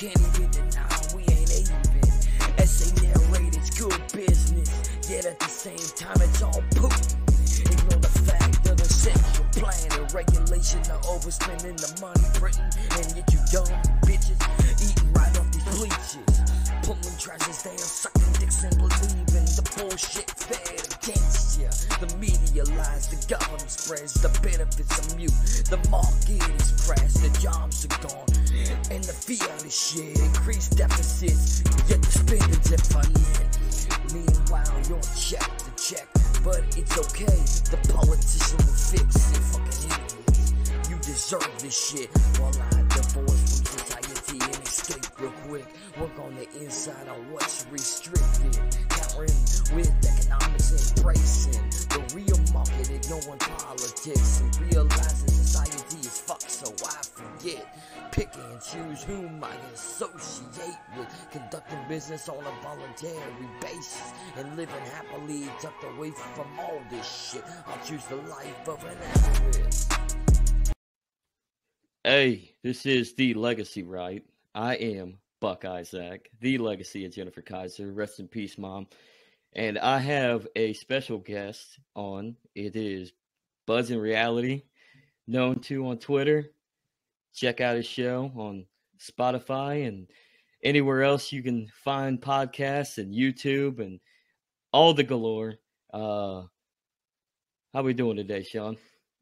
can't even deny we ain't even. Essay narrate, it's good business, yet at the same time it's all poop. Ignore the fact of the central plan and regulation of overspending the money printing, and yet you young bitches eating right off these bleachers, pulling treasures down, sucking dicks and believing the bullshit fed against you. The media lies, the government spreads, the benefits are mute, the market is crashed, the jobs are gone, and the fiat is shit. Increased deficits, yet the spending's infinite. Meanwhile, you're check to check, but it's okay, the politician will fix it. Fucking idiots, you deserve this shit. While I divorce from society and escape real quick, work on the inside on what's restricted, countering with economics, embracing the real market, ignoring politics, and realizing society is fucked, so I forget. Pick and choose whom I associate with, conducting business on a voluntary basis, and living happily tucked away from all this shit. I'll choose the life of an avarice. Hey, this is The Legacy, right? I am Buck Isaac, the legacy of Jennifer Kaiser. Rest in peace, Mom. And I have a special guest on. It is BudsNReality, known to on Twitter. Check out his show on Spotify and anywhere else you can find podcasts and YouTube and all the galore. How we doing today, Shaun?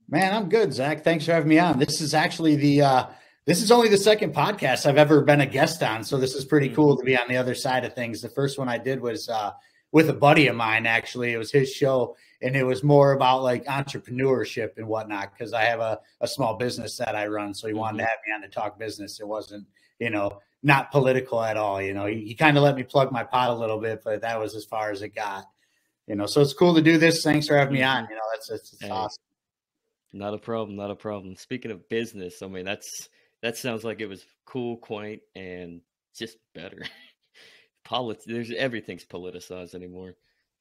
Man, I'm good, Zach. Thanks for having me on. This is actually this is only the second podcast I've ever been a guest on, so this is pretty cool to be on the other side of things. The first one I did was with a buddy of mine, actually. It was his show, and it was more about like entrepreneurship and whatnot, because I have a small business that I run, so he wanted to have me on to talk business. It wasn't, not political at all. He kind of let me plug my pot a little bit, but that was as far as it got. So it's cool to do this. Thanks for having me on. That's awesome. Not a problem. Speaking of business, I mean, that sounds like it was cool, quaint, and just better. Everything's politicized anymore.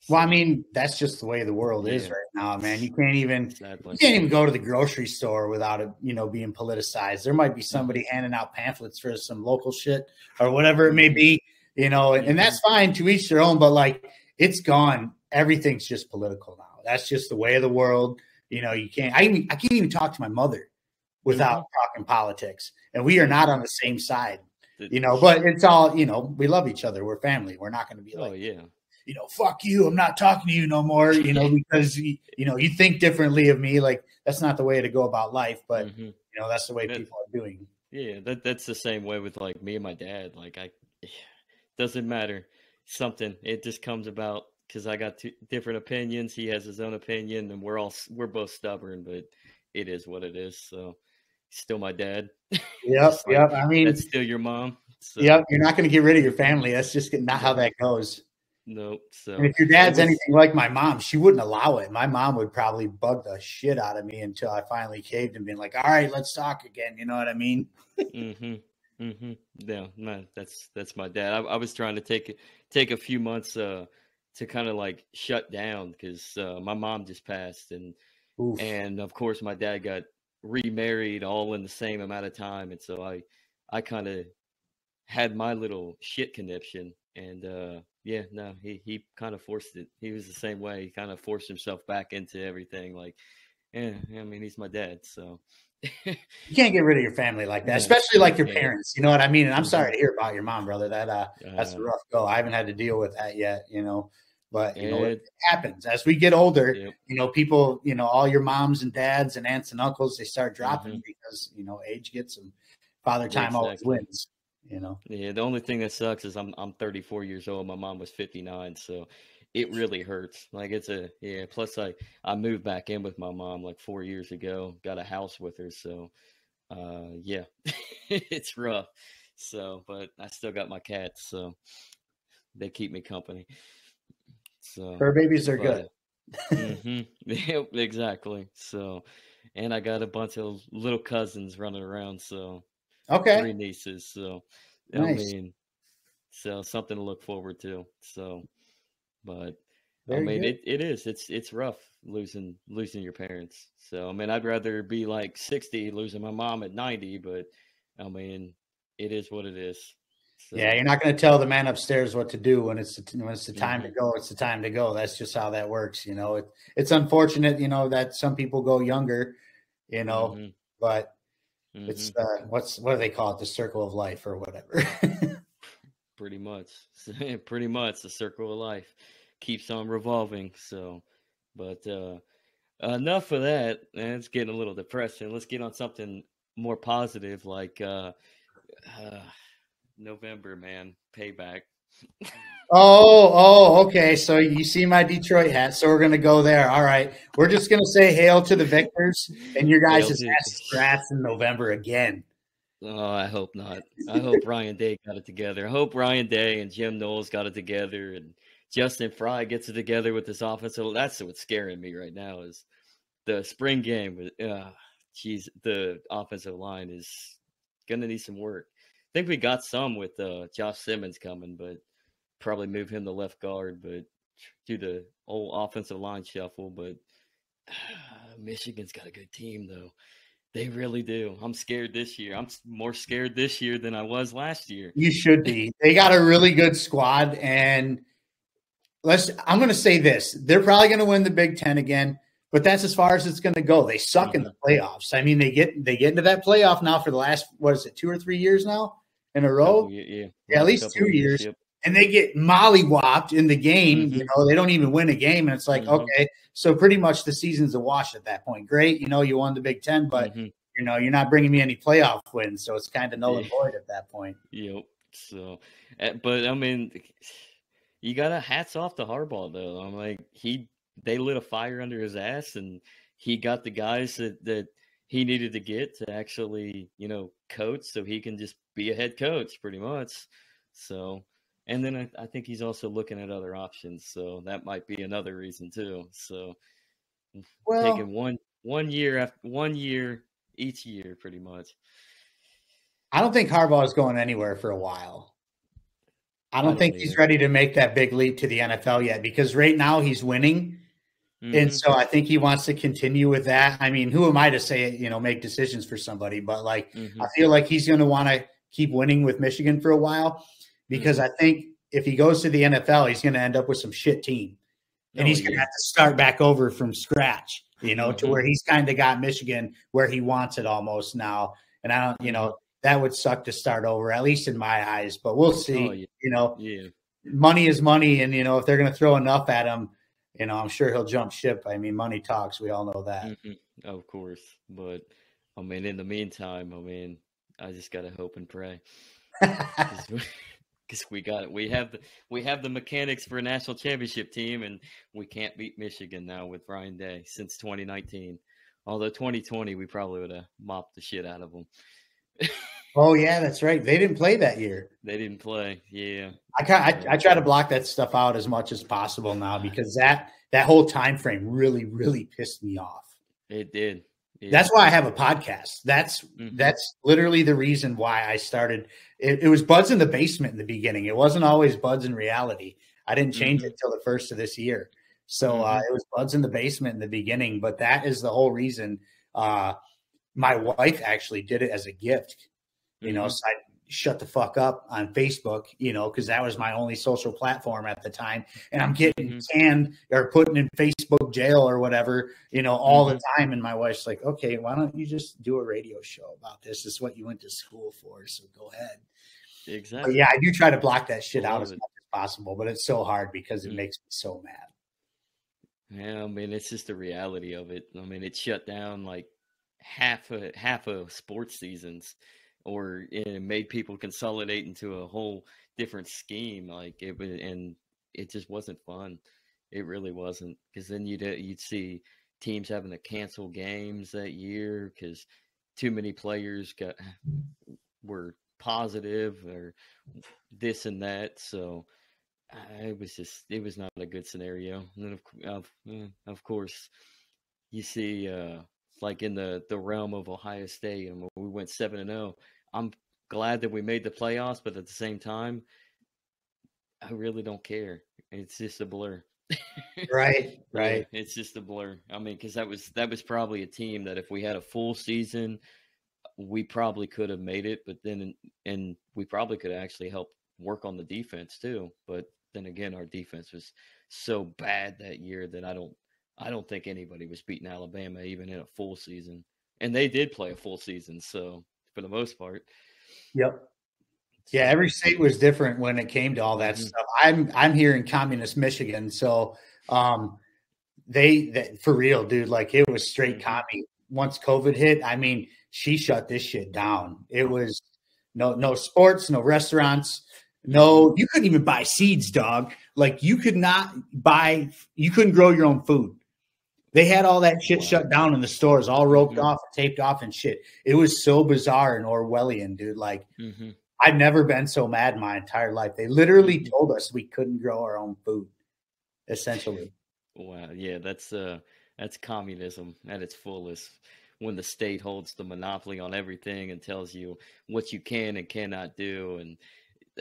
Well, I mean, that's just the way the world is right now, man. You can't even go to the grocery store without it, being politicized. There might be somebody handing out pamphlets for some local shit or whatever it may be, and that's fine, to each their own, but like, it's gone. Everything's just political now. That's just the way of the world. I can't even talk to my mother without talking politics, and we are not on the same side, but it's all, we love each other. We're family. We're not going to be like, fuck you, I'm not talking to you no more, because, you think differently of me. Like, that's not the way to go about life, but, that's the way people are doing. Yeah, that's the same way with, like, me and my dad. Like, doesn't matter. It just comes about because I got two different opinions. He has his own opinion, and we're both stubborn, but it is what it is. So, he's still my dad. Yep. I mean, that's still your mom. So. Yep. You're not going to get rid of your family. That's just not how that goes. Nope. So, and if your dad's anything like my mom, she wouldn't allow it. My mom would probably bug the shit out of me until I finally caved and been like, all right, let's talk again. You know what I mean? Yeah, man, that's my dad. I was trying to take a few months to kind of like shut down because my mom just passed, and of course my dad got remarried all in the same amount of time, and so I kind of had my little shit conniption, and he kind of forced it. He was the same way. He kind of forced himself back into everything. Like, I mean, he's my dad, so. You can't get rid of your family like that, especially like your parents. You know what I mean? And I'm sorry to hear about your mom, brother. That's a rough go. I haven't had to deal with that yet, but it happens as we get older. People, all your moms and dads and aunts and uncles, they start dropping because age gets them. Father time always wins. Yeah, the only thing that sucks is I'm 34 years old. My mom was 59, so it really hurts. Like plus I moved back in with my mom like 4 years ago, got a house with her, so it's rough. So, but I still got my cats, so they keep me company. So fur babies are good. Yeah, exactly. So, and I got a bunch of little cousins running around, so 3 nieces, so nice. I mean, so something to look forward to. So, but it's rough losing your parents. So, I mean, I'd rather be like 60 losing my mom at 90, but I mean, it is what it is. So, yeah, you're not going to tell the man upstairs what to do when it's the time to go. It's the time to go. That's just how that works. It's unfortunate, that some people go younger, but it's what do they call it? The circle of life or whatever. pretty much the circle of life keeps on revolving. So, but enough of that. It's getting a little depressing. Let's get on something more positive, like November, man, payback. Okay. So you see my Detroit hat, so we're gonna go there. All right, we're just gonna say hail to the victors, and your guys' ass scratched in November again. Oh, I hope not. I hope Ryan Day got it together. I hope Ryan Day and Jim Knowles got it together, and Justin Fry gets it together with this offense. So that's what's scaring me right now is the spring game. The offensive line is gonna need some work. I think we got some with Josh Simmons coming, but probably move him to left guard, but do the old offensive line shuffle. But Michigan's got a good team, though. They really do. I'm scared this year. I'm more scared this year than I was last year. You should be. They got a really good squad, and I'm going to say this: they're probably going to win the Big Ten again. But that's as far as it's going to go. They suck in the playoffs. I mean, they get into that playoff now for the last 2 or 3 years now in a row. Yeah, at least 2 years. Yep. And they get mollywopped in the game. They don't even win a game, and it's like, okay, so pretty much the season's a wash at that point. Great, you won the Big Ten, but you're not bringing me any playoff wins, so it's kind of null and void at that point. Yep. So, but I mean, you got to hats off to Harbaugh though. I'm like they lit a fire under his ass, and he got the guys that he needed to get to actually, coach, so he can just be a head coach pretty much. So. And then I think he's also looking at other options, so that might be another reason too. So, taking one year after 1 year each year, pretty much. I don't think Harbaugh is going anywhere for a while. I don't think he's ready to make that big leap to the NFL yet, because right now he's winning, and so I think he wants to continue with that. I mean, who am I to say make decisions for somebody? But I feel like he's going to want to keep winning with Michigan for a while. Because I think if he goes to the NFL, he's going to end up with some shit team. And he's going to have to start back over from scratch, to where he's kind of got Michigan where he wants it almost now. And I don't, that would suck to start over, at least in my eyes. But we'll see. Money is money. And, if they're going to throw enough at him, I'm sure he'll jump ship. I mean, money talks. We all know that. Of course. But, I mean, in the meantime, I just got to hope and pray. Because we have the mechanics for a national championship team, and we can't beat Michigan now with Ryan Day since 2019. Although 2020, we probably would have mopped the shit out of them. Oh yeah, that's right. They didn't play that year. They didn't play. Yeah. I try to block that stuff out as much as possible now, because that whole time frame really, really pissed me off. It did. Yeah. That's why I have a podcast. That's literally the reason why I started. It was Buds in the Basement in the beginning. It wasn't always BudsNReality. I didn't change it till the first of this year. So it was Buds in the Basement in the beginning. But that is the whole reason. My wife actually did it as a gift. So I shut the fuck up on Facebook, because that was my only social platform at the time. And I'm getting canned or put in Facebook jail or whatever, all the time. And my wife's like, okay, why don't you just do a radio show about this? This is what you went to school for. So go ahead. Exactly. But yeah, I do try to block that shit out as much as possible, but it's so hard because it makes me so mad. Yeah. It's just the reality of it. It shut down like half of sports seasons. Or it made people consolidate into a whole different scheme. And it just wasn't fun. It really wasn't, because then you'd see teams having to cancel games that year because too many players were positive or this and that. So it was not a good scenario. And then of course, you see like in the realm of Ohio State, and we went 7-0. I'm glad that we made the playoffs, but at the same time, I really don't care. It's just a blur. Right. Yeah, it's just a blur. Because that was probably a team that if we had a full season we probably could have made it, but then, and we probably could actually help work on the defense too. But then again, our defense was so bad that year that I don't think anybody was beating Alabama even in a full season. And they did play a full season, so for the most part. Yep. Yeah, every state was different when it came to all that stuff. I'm here in communist Michigan, so they for real, dude, like it was straight commie. Once COVID hit, I mean, she shut this shit down. It was no sports, no restaurants, you couldn't even buy seeds, dog. Like you couldn't grow your own food. They had all that shit shut down in the stores, all roped off, taped off and shit. It was so bizarre and Orwellian, dude. Like I've never been so mad in my entire life. They literally told us we couldn't grow our own food, essentially. Wow. Yeah, that's communism at its fullest, when the state holds the monopoly on everything and tells you what you can and cannot do. And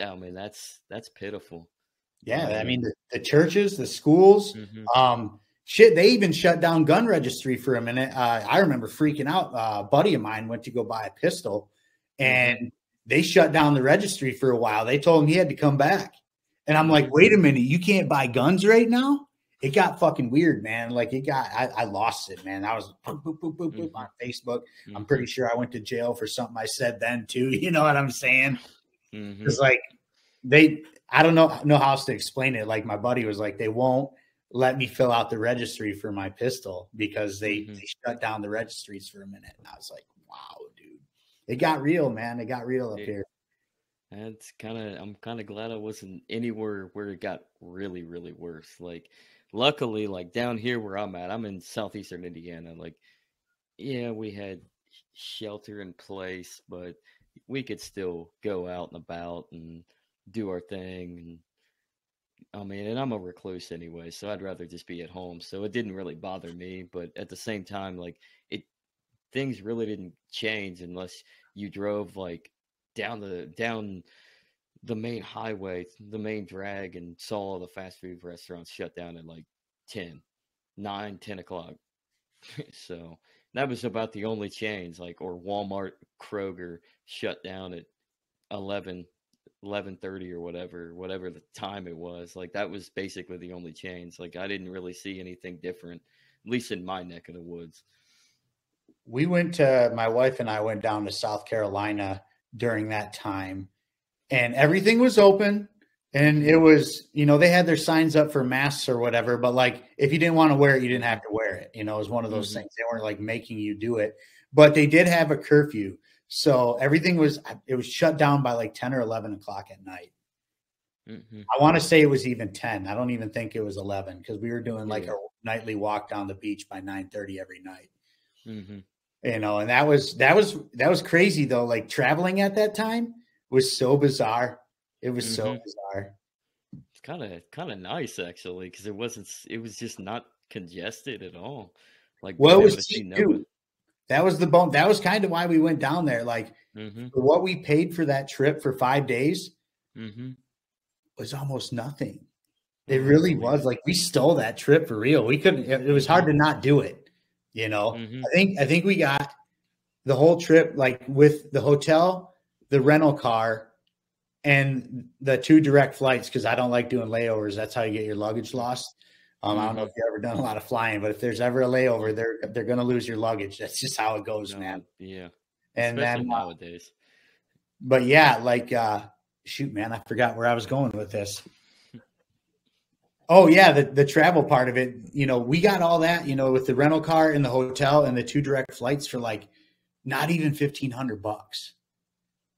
I mean, that's pitiful. Yeah. I mean, the churches, the schools, shit, they even shut down gun registry for a minute. I remember freaking out. A buddy of mine went to go buy a pistol and they shut down the registry for a while. They told him he had to come back. And I'm like, wait a minute, you can't buy guns right now? It got fucking weird, man. Like I lost it, man. I was boop, boop, boop, boop, boop on Facebook. I'm pretty sure I went to jail for something I said then too. You know what I'm saying? It's like I don't know how else to explain it. Like my buddy was like, they won't let me fill out the registry for my pistol because they shut down the registries for a minute. And I was like, wow, dude, it got real, man. It got real up here. I'm kind of glad I wasn't anywhere where it got really, really worse. Like, luckily, like down here where I'm at, I'm in southeastern Indiana. Like, yeah, we had shelter in place, but we could still go out and about and do our thing. And I mean, and I'm a recluse anyway, so I'd rather just be at home. So it didn't really bother me. But at the same time, like things really didn't change unless you10 like down the main highway, the main drag, and saw all the fast food restaurants shut down at like 10 o'clock. So that was about the only change. Like, or Walmart, Kroger shut down at 11:30 or whatever the time it was. Like, that was basically the only change. Like, I didn't really see anything different, at least in my neck of the woods. My wife and I went down to South Carolina during that time, and everything was open. And it was, they had their signs up for masks or whatever, but like, if you didn't want to wear it, you didn't have to wear it. It was one of those things. They weren't like making you do it, but they did have a curfew. So everything was shut down by like 10 or 11 o'clock at night. I want to say it was even 10. I don't even think it was 11 because we were doing like a nightly walk down the beach by 9:30 every night. And that was crazy though. Like traveling at that time was so bizarre. It was so bizarre. It's kind of nice actually, because it was just not congested at all. Like, well, it was cheap too. That was the bone. That was kind of why we went down there. Like for what we paid for that trip for 5 days was almost nothing. It really was. Like, we stole that trip for real. We couldn't. It was hard to not do it. I think we got the whole trip, like with the hotel, the rental car, and the 2 direct flights, because I don't like doing layovers. That's how you get your luggage lost. I don't know if you've ever done a lot of flying, but if there's ever a layover, they're going to lose your luggage. That's just how it goes, man. Yeah. And especially then nowadays. But yeah, like, shoot, man, I forgot where I was going with this. Oh yeah, the travel part of it. We got all that, with the rental car and the hotel and the 2 direct flights for like not even $1,500.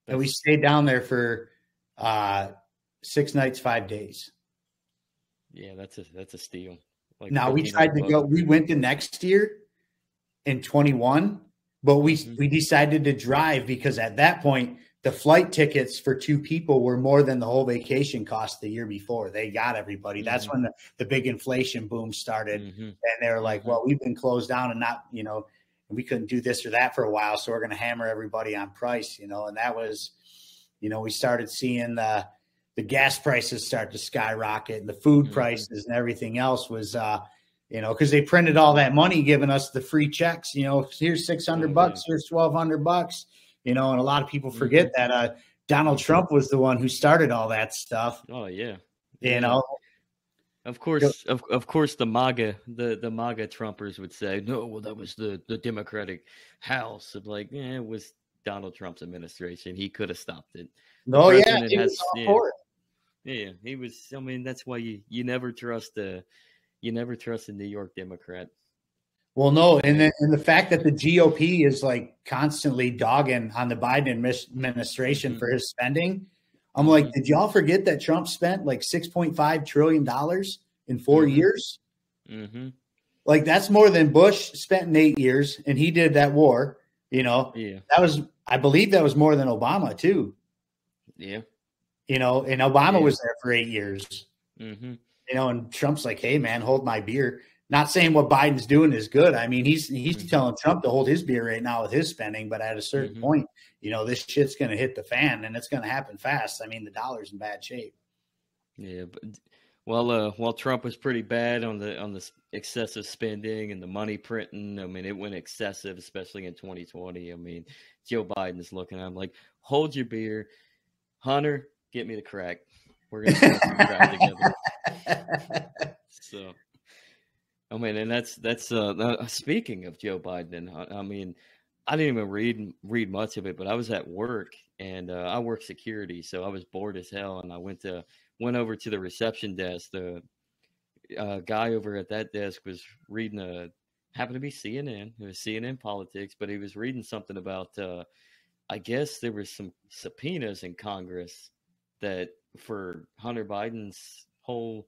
And we stayed down there for 6 nights, 5 days. Yeah, that's a steal. Like, now we tried to go. We went the next year in 21, but we decided to drive because at that point the flight tickets for 2 people were more than the whole vacation cost the year before. They got everybody. That's when the big inflation boom started, and they were like, "Well, we've been closed down and not, we couldn't do this or that for a while, so we're going to hammer everybody on price." And that was, we started seeing the gas prices start to skyrocket, and the food prices and everything else was, because they printed all that money, giving us the free checks. Here's $600, here's $1,200. you know, and a lot of people forget that Donald Trump was the one who started all that stuff. Oh yeah. You know, of course, the MAGA Trumpers would say, no, well, that was the Democratic House. Of like, it was Donald Trump's administration. He could have stopped it. No, yeah, he was all for it. Yeah, he was. I mean, that's why you never trust a New York Democrat. Well, no, and the fact that the GOP is like constantly dogging on the Biden administration for his spending. I'm like, did y'all forget that Trump spent like $6.5 trillion in 4 years? Like that's more than Bush spent in 8 years, and he did that war. You know, I believe that was more than Obama too. Yeah, you know, and Obama was there for 8 years. You know, and Trump's like, hey man, hold my beer. Not saying what Biden's doing is good. I mean, he's telling Trump to hold his beer right now with his spending, but at a certain point, you know, this shit's going to hit the fan, and it's going to happen fast. I mean, the dollar's in bad shape. Yeah, but while Trump was pretty bad on the excessive spending and the money printing, I mean, it went excessive, especially in 2020. I mean, Joe Biden's looking at him like, hold your beer, Hunter, get me the crack. We're going to smoke some crack together. So. I mean, and that's speaking of Joe Biden. I mean, I didn't even read much of it, but I was at work and I work security, so I was bored as hell. And I went over to the reception desk. The guy over at that desk was reading happened to be CNN. It was CNN politics, but he was reading something about I guess there was some subpoenas in Congress that for Hunter Biden's whole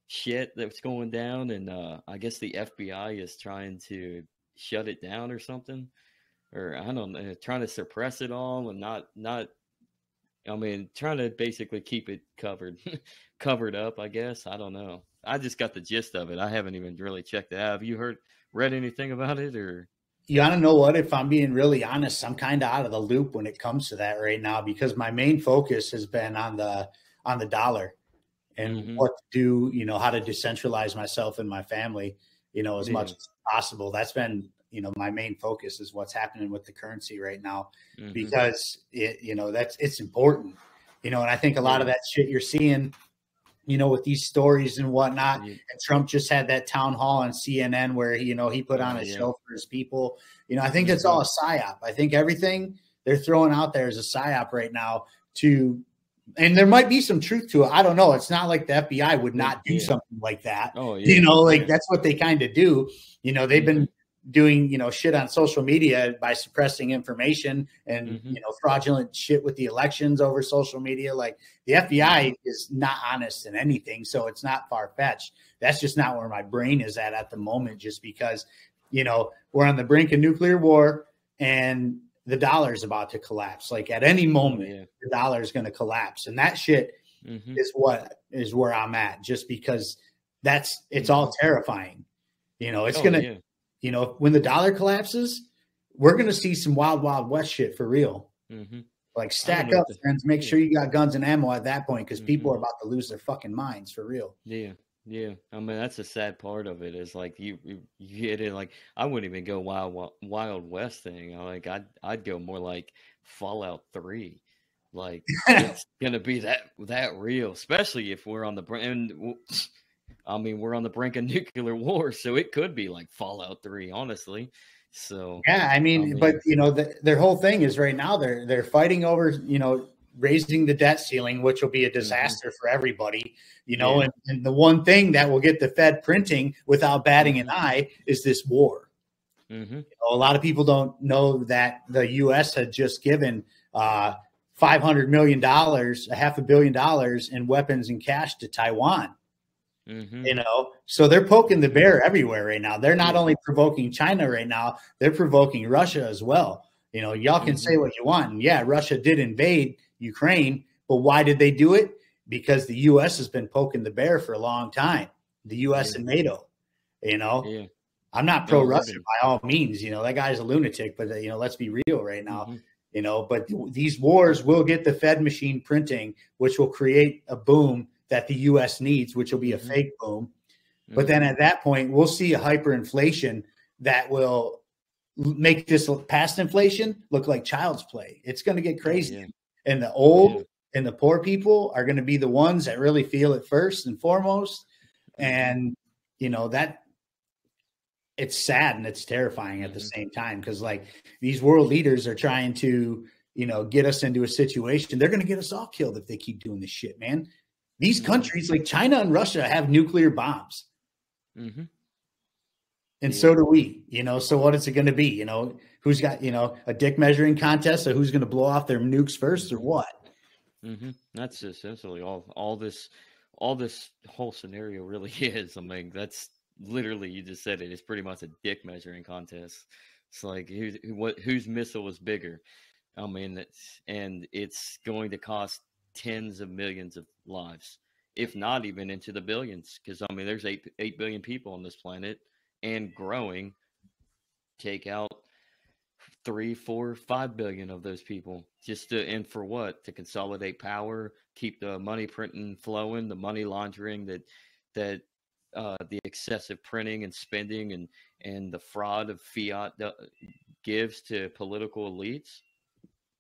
shit that's going down, and I guess the FBI is trying to shut it down or something, or I don't know, trying to suppress it all and not I mean, trying to basically keep it covered up, I guess. I don't know. I just got the gist of it. I haven't even really checked it out. Have you read anything about it? Or you want to know what? If I'm being really honest, I'm kind of out of the loop when it comes to that right now, because my main focus has been on the dollar. And what to do, you know, how to decentralize myself and my family, you know, as much as possible. That's been, you know, my main focus is what's happening with the currency right now, because it's important, you know, and I think a lot of that shit you're seeing, you know, with these stories and whatnot. And Trump just had that town hall on CNN where, he put on a show for his people. You know, I think that's all a psyop. I think everything they're throwing out there is a psyop right now and there might be some truth to it. I don't know. It's not like the FBI would not do something like that. Oh, yeah. You know, like that's what they kind of do. You know, they've been doing, you know, shit on social media by suppressing information and, you know, fraudulent shit with the elections over social media. Like the FBI is not honest in anything. So it's not far-fetched. That's just not where my brain is at the moment, just because, you know, we're on the brink of nuclear war and the dollar is about to collapse. Like at any moment, the dollar is going to collapse. And that shit is where I'm at, just because it's all terrifying. You know, it's going to, you know, when the dollar collapses, we're going to see some wild, wild west shit for real. Like stack up, friends, make sure you got guns and ammo at that point, because people are about to lose their fucking minds for real. Yeah, I mean, that's a sad part of it, is like you get it. Like I wouldn't even go wild west thing. Like I'd go more like Fallout 3. Like it's gonna be that real, especially if we're on the brink. And I mean, we're on the brink of nuclear war, so it could be like Fallout 3, honestly. So yeah, I mean, but you know, their whole thing is right now they're fighting over, you know, raising the debt ceiling, which will be a disaster for everybody, you know, and the one thing that will get the Fed printing without batting an eye is this war. You know, a lot of people don't know that the U.S. had just given $500 million, $500 million in weapons and cash to Taiwan. You know, so they're poking the bear everywhere right now. They're not only provoking China right now, they're provoking Russia as well. You know, y'all can say what you want. And yeah, Russia did invade Ukraine, but why did they do it? Because the U.S. has been poking the bear for a long time. The U.S. and NATO, you know, I'm not pro-Russia by all means. You know, that guy's a lunatic, but you know, let's be real right now. You know, but these wars will get the Fed machine printing, which will create a boom that the U.S. needs, which will be a fake boom. But then at that point, we'll see a hyperinflation that will make this past inflation look like child's play. It's going to get crazy. Yeah. And the old and the poor people are going to be the ones that really feel it first and foremost. And, you know, that it's sad and it's terrifying at the same time, because like these world leaders are trying to, you know, get us into a situation. They're going to get us all killed if they keep doing this shit, man. These countries like China and Russia have nuclear bombs. And so do we, you know, so what is it going to be? You know, who's got, you know, a dick measuring contest of who's going to blow off their nukes first or what? That's essentially all this whole scenario really is. I mean, that's literally, you just said it. It's pretty much a dick measuring contest. It's like whose missile is bigger. I mean, it's going to cost tens of millions of lives, if not even into the billions. Because I mean, there's 8 billion people on this planet and growing. Take out 3, 4, 5 billion of those people and for what? To consolidate power, keep the money printing flowing, the money laundering that the excessive printing and spending and the fraud of fiat gives to political elites.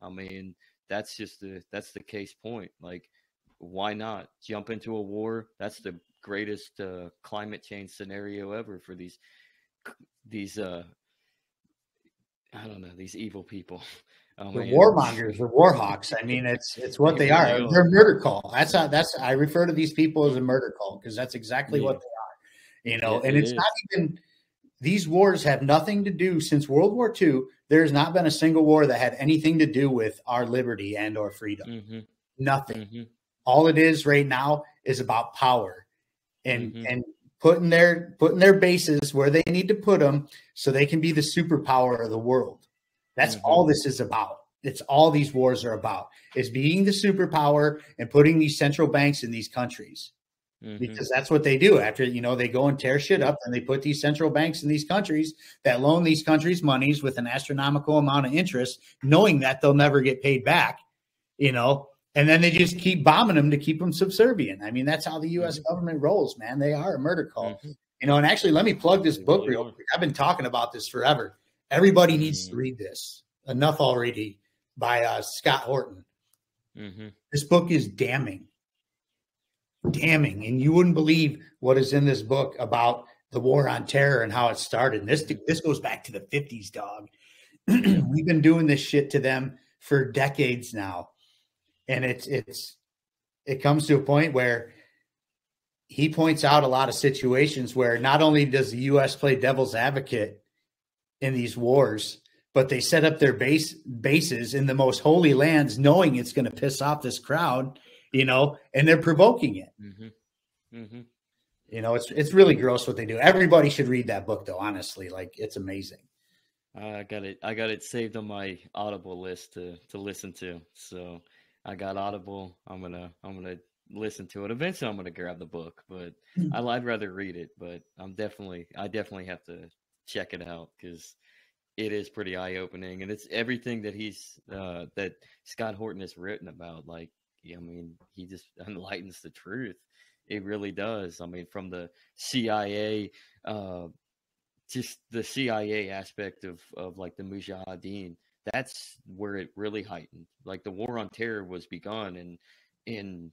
I mean, that's the case point. Like, why not jump into a war? That's the greatest climate change scenario ever for these I don't know, these evil people. The warmongers, the war hawks. I mean, it's what they are. They're a murder cult. I refer to these people as a murder cult because that's exactly what they are. You know, and it's not even, these wars have nothing to do since World War II. There's not been a single war that had anything to do with our liberty and or freedom. Nothing. All it is right now is about power and putting their bases where they need to put them so they can be the superpower of the world. That's all this is about. It's all these wars are about, is being the superpower and putting these central banks in these countries. Because that's what they do. After, you know, they go and tear shit up and they put these central banks in these countries that loan these countries monies with an astronomical amount of interest, knowing that they'll never get paid back, you know, and then they just keep bombing them to keep them subservient. I mean, that's how the U.S. government rolls, man. They are a murder cult. You know, and actually, let me plug this book real quick. I've been talking about this forever. Everybody needs to read this. Enough Already by Scott Horton. This book is damning. And you wouldn't believe what is in this book about the war on terror and how it started. And this goes back to the 50s, dog. We've been doing this shit to them for decades now. And it comes to a point where he points out a lot of situations where not only does the U.S. play devil's advocate in these wars, but they set up their bases in the most holy lands, knowing it's going to piss off this crowd, you know, and they're provoking it. You know, it's really gross what they do. Everybody should read that book, though. Honestly, like, it's amazing. I got it saved on my Audible list to listen to. So I got Audible. I'm gonna listen to it. Eventually, I'm gonna grab the book, but I'd rather read it. But I definitely have to check it out because it is pretty eye opening, and it's everything that that Scott Horton has written about. Like, I mean, he just enlightens the truth. It really does. I mean, from the CIA, just the CIA aspect of like the Mujahideen. That's where it really heightened. Like, the war on terror was begun in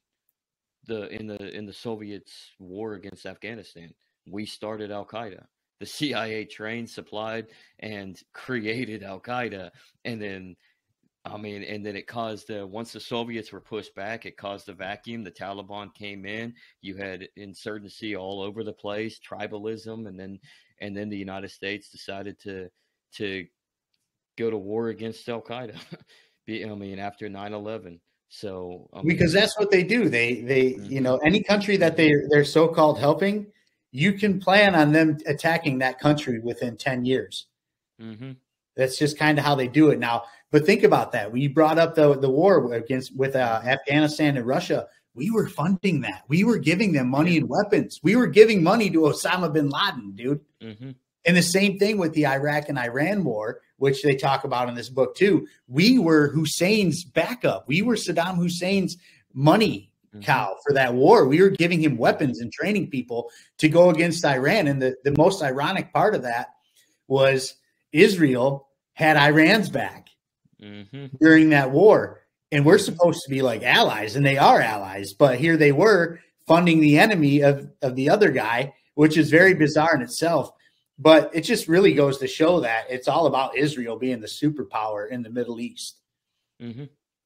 the Soviets' war against Afghanistan. We started Al Qaeda. The CIA trained, supplied, and created Al Qaeda, and then it caused once the Soviets were pushed back, it caused a vacuum. The Taliban came in. You had insurgency all over the place, tribalism, and then the United States decided to go to war against Al Qaeda. I mean, after 9/11. So because that's what they do. They you know, any country that they're so-called helping, you can plan on them attacking that country within 10 years. That's just kind of how they do it now. But think about that. When you brought up the war with Afghanistan and Russia, we were funding that. We were giving them money and weapons. We were giving money to Osama bin Laden, dude. And the same thing with the Iraq and Iran war, which they talk about in this book too. We were Hussein's backup. We were Saddam Hussein's money cow for that war. We were giving him weapons and training people to go against Iran. And the most ironic part of that was Israel had Iran's back during that war. And we're supposed to be like allies, and they are allies. But here they were funding the enemy of the other guy, which is very bizarre in itself. But it just really goes to show that it's all about Israel being the superpower in the Middle East.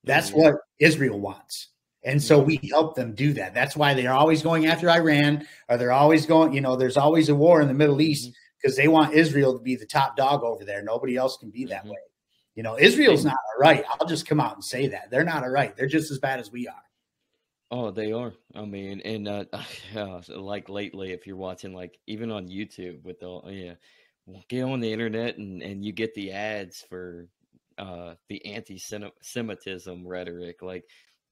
That's what Israel wants. And so we help them do that. That's why they're always going after Iran, or they're always going, you know, there's always a war in the Middle East because they want Israel to be the top dog over there. Nobody else can be that way. You know, Israel's not all right. I'll just come out and say that. They're not all right. They're just as bad as we are. Oh, they are. I mean, and like lately, if you're watching, like even on YouTube with the, get on the internet and you get the ads for the anti-Semitism rhetoric. Like,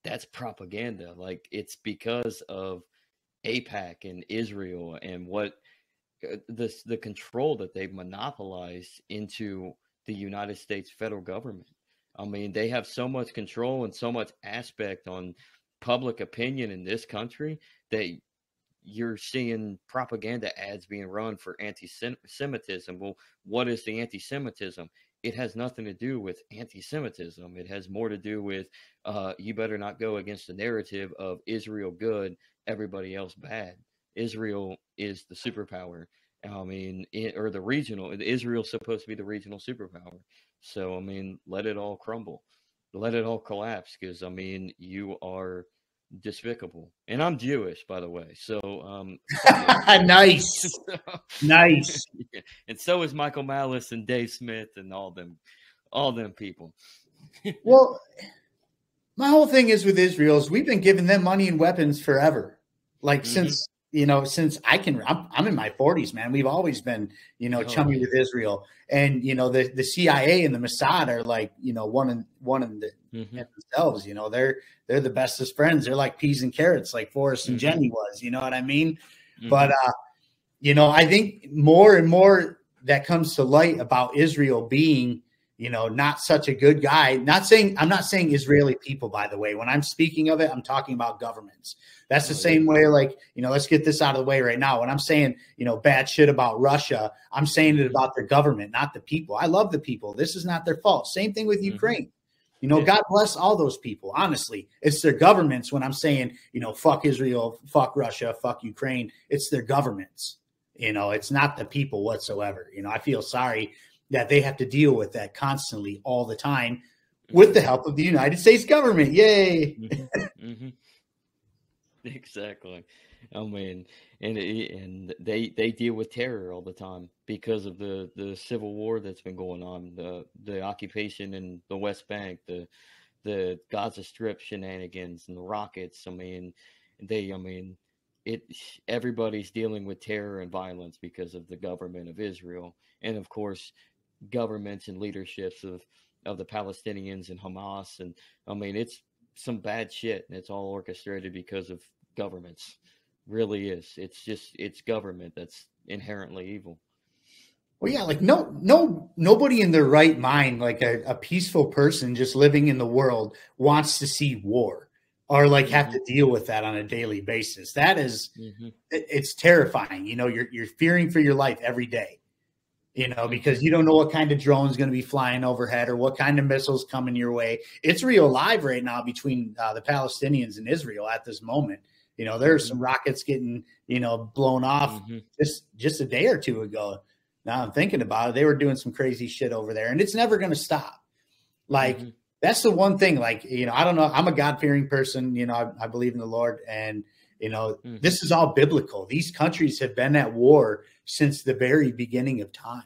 that's propaganda. Like, it's because of AIPAC and Israel and what the control that they've monopolized into the United States federal government. I mean, they have so much control and so much aspect on public opinion in this country that you're seeing propaganda ads being run for anti-Semitism. Well, what is the anti-Semitism? It has nothing to do with anti-Semitism. It has more to do with you better not go against the narrative of Israel good, everybody else bad. Israel is the superpower. I mean, Israel's supposed to be the regional superpower. So, I mean, let it all crumble. Let it all collapse because, I mean, you are despicable. And I'm Jewish, by the way. So, nice. Nice. Yeah. And so is Michael Malice and Dave Smith and all them people. Well, my whole thing is with Israel is we've been giving them money and weapons forever. Like since I'm in my 40s, man. We've always been, chummy with Israel. And, the CIA and the Mossad are like, one in themselves, they're the bestest friends. They're like peas and carrots, like Forrest and Jenny was, you know what I mean? But, I think more and more that comes to light about Israel being, not such a good guy. I'm not saying Israeli people, by the way. When I'm speaking of it, I'm talking about governments. That's the same way, like, let's get this out of the way right now. When I'm saying, bad shit about Russia, I'm saying it about their government, not the people. I love the people. This is not their fault. Same thing with Ukraine. God bless all those people. Honestly, it's their governments. When I'm saying, fuck Israel, fuck Russia, fuck Ukraine, it's their governments. It's not the people whatsoever. I feel sorry that they have to deal with that constantly all the time with the help of the United States government. Yay. Exactly. I mean, and they deal with terror all the time because of the civil war that's been going on, the occupation in the West Bank, the Gaza Strip shenanigans and the rockets. I mean, everybody's dealing with terror and violence because of the government of Israel. And of course, governments and leaderships of the Palestinians and Hamas. And I mean, it's some bad shit, and it's all orchestrated because of governments. Really is. It's government that's inherently evil. Well, yeah, like nobody in their right mind, like a peaceful person just living in the world, wants to see war or like have to deal with that on a daily basis. That is, it's terrifying. You're fearing for your life every day. Because you don't know what kind of drone is going to be flying overhead or what kind of missiles coming your way. It's real live right now between the Palestinians and Israel at this moment. There's some rockets getting, blown off just a day or two ago. Now I'm thinking about it. They were doing some crazy shit over there, and it's never going to stop. Like, that's the one thing, like, I don't know. I'm a God-fearing person. I believe in the Lord, and, this is all biblical. These countries have been at war since the very beginning of time.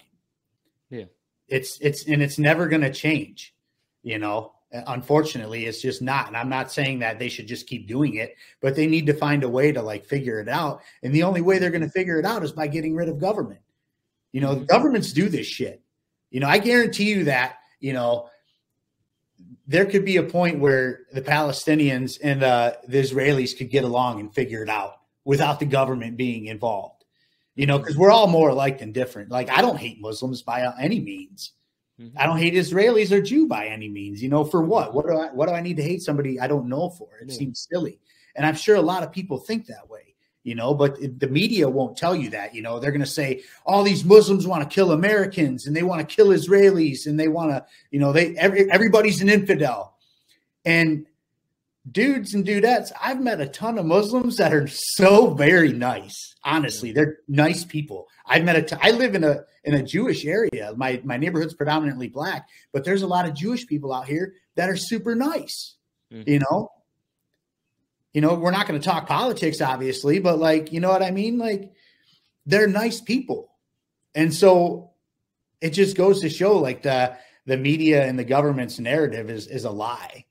Yeah. It's never going to change, unfortunately. It's just not. And I'm not saying that they should just keep doing it, but they need to find a way to like figure it out. And the only way they're going to figure it out is by getting rid of government. The governments do this shit. I guarantee you that, there could be a point where the Palestinians and the Israelis could get along and figure it out without the government being involved, because we're all more alike than different. Like, I don't hate Muslims by any means. I don't hate Israelis or Jew by any means. For what? What do I need to hate somebody I don't know for? It seems silly. And I'm sure a lot of people think that way. but the media won't tell you that. They're going to say all these Muslims want to kill Americans and they want to kill Israelis and they want to, everybody's an infidel. And dudes and dudettes, I've met a ton of Muslims that are so very nice. Honestly, they're nice people. I live in a Jewish area. My neighborhood's predominantly Black, but there's a lot of Jewish people out here that are super nice. We're not going to talk politics, obviously, but like, you know what I mean? Like, they're nice people. And so it just goes to show like the media and the government's narrative is a lie.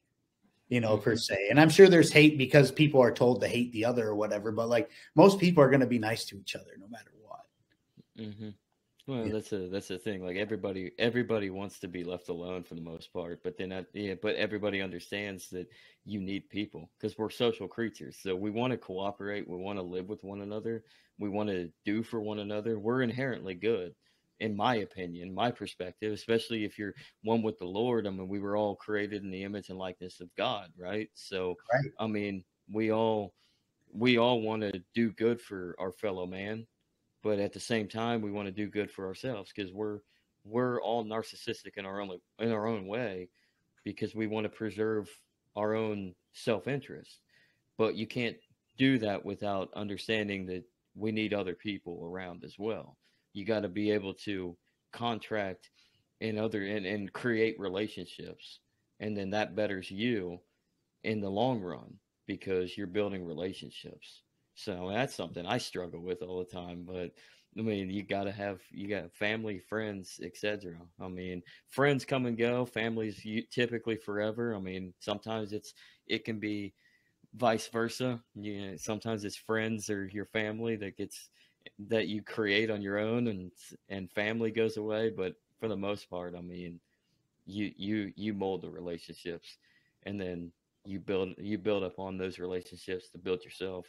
Per se. And I'm sure there's hate because people are told to hate the other or whatever, but like most people are going to be nice to each other no matter what. Well, that's the thing. Like everybody wants to be left alone for the most part, but then but everybody understands that you need people because we're social creatures. So we want to cooperate. We want to live with one another. We want to do for one another. We're inherently good. In my opinion, my perspective, especially if you're one with the Lord. I mean, we were all created in the image and likeness of God, right? So, right. I mean, we all want to do good for our fellow man, but at the same time, we want to do good for ourselves because we're all narcissistic in our own way because we want to preserve our own self-interest. But you can't do that without understanding that we need other people around as well. You got to be able to contract and create relationships. And then that betters you in the long run because you're building relationships. So that's something I struggle with all the time. But I mean, you got family, friends, etc. I mean, friends come and go. Families typically forever. I mean, sometimes it can be vice versa. Sometimes it's friends or your family that you create on your own and family goes away. But for the most part, I mean, you mold the relationships and then you build upon those relationships to build yourself.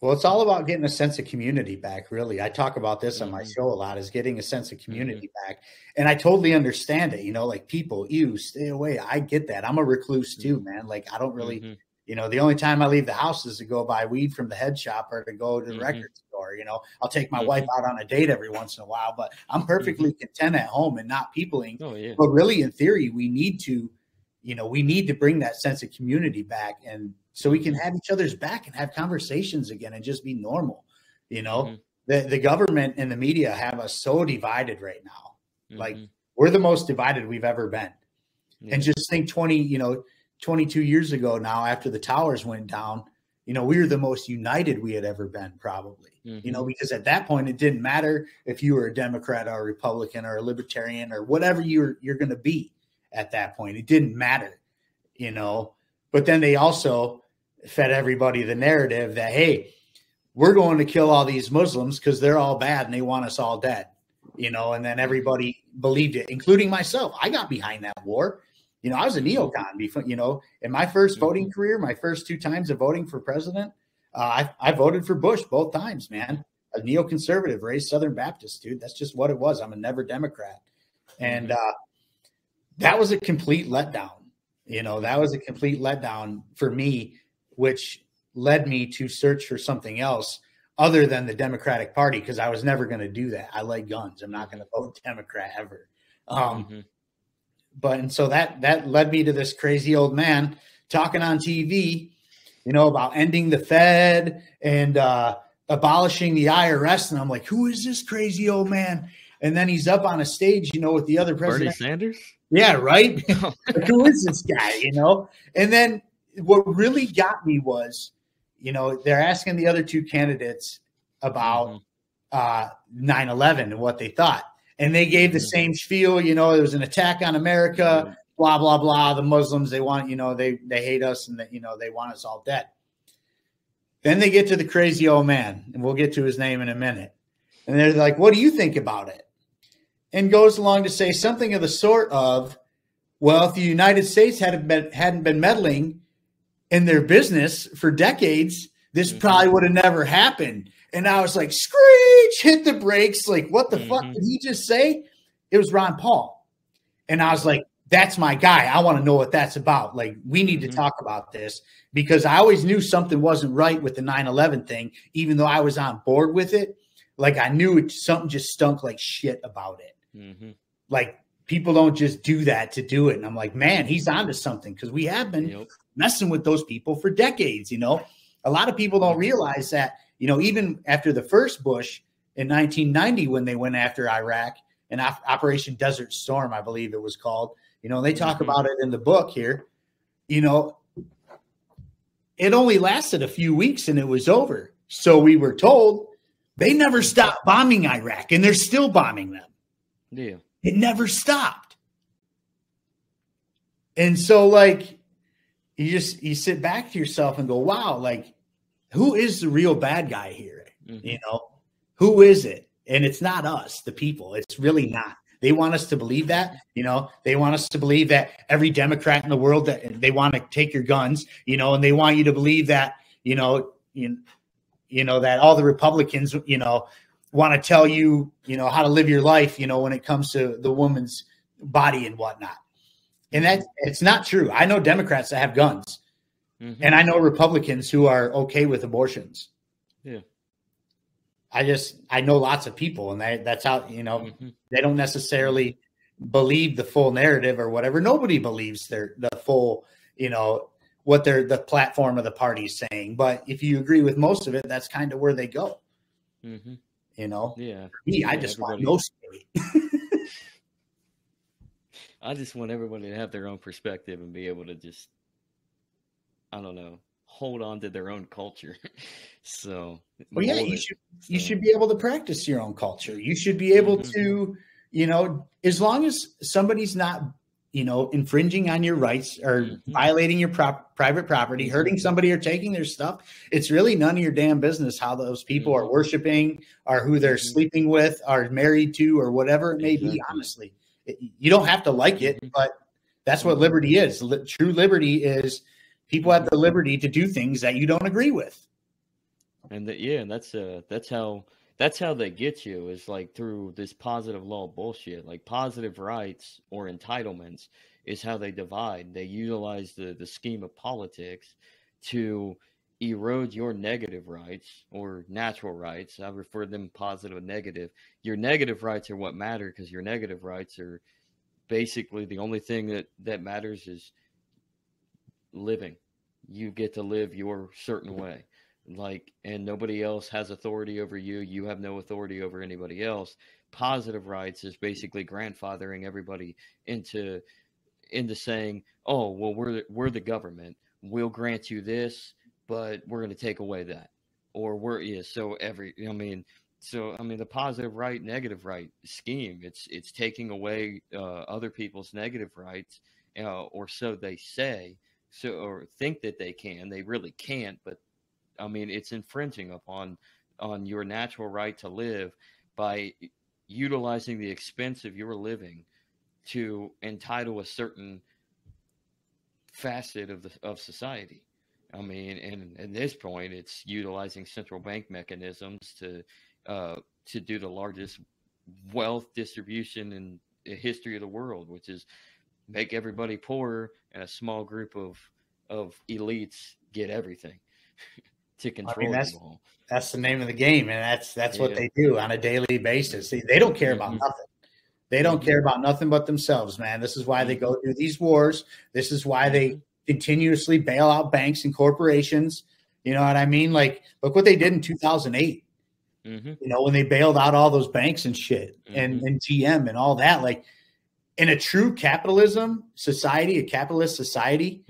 Well, it's all about getting a sense of community back, really. I talk about this on my show a lot, is getting a sense of community back. And I totally understand it, like people, stay away. I get that. I'm a recluse too, man. Like I don't really, the only time I leave the house is to go buy weed from the head shop or to go to the record store. I'll take my wife out on a date every once in a while, but I'm perfectly content at home and not peopling. Oh, yeah. But really, in theory, we need to bring that sense of community back. And so we can have each other's back and have conversations again and just be normal. The government and the media have us so divided right now. Like we're the most divided we've ever been. Yeah. And just think 22 years ago now, after the towers went down, we were the most united we had ever been, probably, because at that point, it didn't matter if you were a Democrat or a Republican or a libertarian or whatever you're going to be at that point. It didn't matter, but then they also fed everybody the narrative that, hey, we're going to kill all these Muslims because they're all bad and they want us all dead, and then everybody believed it, including myself. I got behind that war. I was a neocon before, in my first voting career, my first 2 times of voting for president, I voted for Bush both times, man. A neoconservative, raised Southern Baptist, dude. That's just what it was. I'm a never Democrat. And that was a complete letdown. That was a complete letdown for me, which led me to search for something else other than the Democratic Party, because I was never going to do that. I like guns. I'm not going to vote Democrat ever. And so that led me to this crazy old man talking on TV, about ending the Fed and abolishing the IRS. And I'm like, who is this crazy old man? And then he's up on a stage, with the other president. Bernie Sanders? Yeah, right? Who is this guy, And then what really got me was, they're asking the other 2 candidates about 9/11 and what they thought. And they gave the same spiel, there was an attack on America, blah, blah, blah. The Muslims, they want, they hate us and they want us all dead. Then they get to the crazy old man, and we'll get to his name in a minute. And they're like, what do you think about it? And goes along to say something of the sort of, well, if the United States hadn't been meddling in their business for decades, this probably would have never happened. And I was like, screech, hit the brakes. Like, what the fuck did he just say? It was Ron Paul. And I was like, that's my guy. I want to know what that's about. Like, we need to talk about this, because I always knew something wasn't right with the 9/11 thing, even though I was on board with it. Like, I knew something just stunk like shit about it. Like, people don't just do that to do it. And I'm like, man, he's onto something, because we have been messing with those people for decades. You know, a lot of people don't realize that, you know, even after the first Bush in 1990, when they went after Iraq and Operation Desert Storm, I believe it was called, you know, they talk about it in the book here, you know, it only lasted a few weeks and it was over. So we were told they never stopped bombing Iraq, and they're still bombing them. Yeah. It never stopped. And so, like, you sit back to yourself and go, wow, like, who is the real bad guy here? You know, who is it? And it's not us, the people. It's really not. They want us to believe that, you know, they want us to believe that every Democrat in the world, that they want to take your guns, you know, and they want you to believe that, you know, that all the Republicans, you know, want to tell you, you know, how to live your life, you know, when it comes to the woman's body and whatnot. And that it's not true. I know Democrats that have guns, and I know Republicans who are okay with abortions. Yeah. I know lots of people, and that's how, you know, they don't necessarily believe the full narrative or whatever. Nobody believes the full, you know, what the platform of the party is saying. But if you agree with most of it, that's kind of where they go. You know, I just want no state. I just want everybody to have their own perspective and be able to just, I don't know, hold on to their own culture. So, well, yeah, you should be able to practice your own culture. You should be able to, you know, as long as somebody's not, you know, infringing on your rights or violating your private property, hurting somebody or taking their stuff, it's really none of your damn business how those people are worshiping or who they're sleeping with, are married to, or whatever it may be. Honestly, you don't have to like it, but that's what liberty is. True liberty is people have the liberty to do things that you don't agree with. And that's how they get you, is like through this positive law bullshit. Like, positive rights or entitlements is how they divide. They utilize the scheme of politics to erode your negative rights or natural rights. I refer to them positive and negative. Your negative rights are what matter, because your negative rights are basically the only thing that matters is living. You get to live your certain way. Like, and nobody else has authority over you. You have no authority over anybody else. Positive rights is basically grandfathering everybody into saying, oh, well, we're the government. We'll grant you this, but we're going to take away that. Or the positive right, negative right scheme, it's taking away other people's negative rights, or so they say, or think that they can. They really can't, but I mean, it's infringing upon your natural right to live by utilizing the expense of your living to entitle a certain facet of society. I mean, and at this point, it's utilizing central bank mechanisms to do the largest wealth distribution in the history of the world, which is make everybody poorer and a small group of elites get everything. To control people. That's the name of the game, and that's what they do on a daily basis. See, they don't care about nothing. They don't care about nothing but themselves, man. This is why they go through these wars. This is why they continuously bail out banks and corporations. You know what I mean? Like, look what they did in 2008. You know, when they bailed out all those banks and shit, and GM and all that. Like, in a true capitalism society, a capitalist society,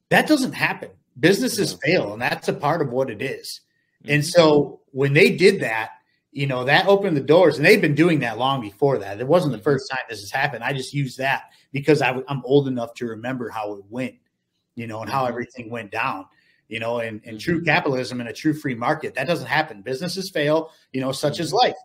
that doesn't happen. Businesses fail, and that's a part of what it is. And so when they did that, you know, that opened the doors, and they've been doing that long before that. It wasn't the first time this has happened. I just used that because I'm old enough to remember how it went, you know, and how everything went down, you know, and true capitalism and a true free market, that doesn't happen. Businesses fail, you know, such as life.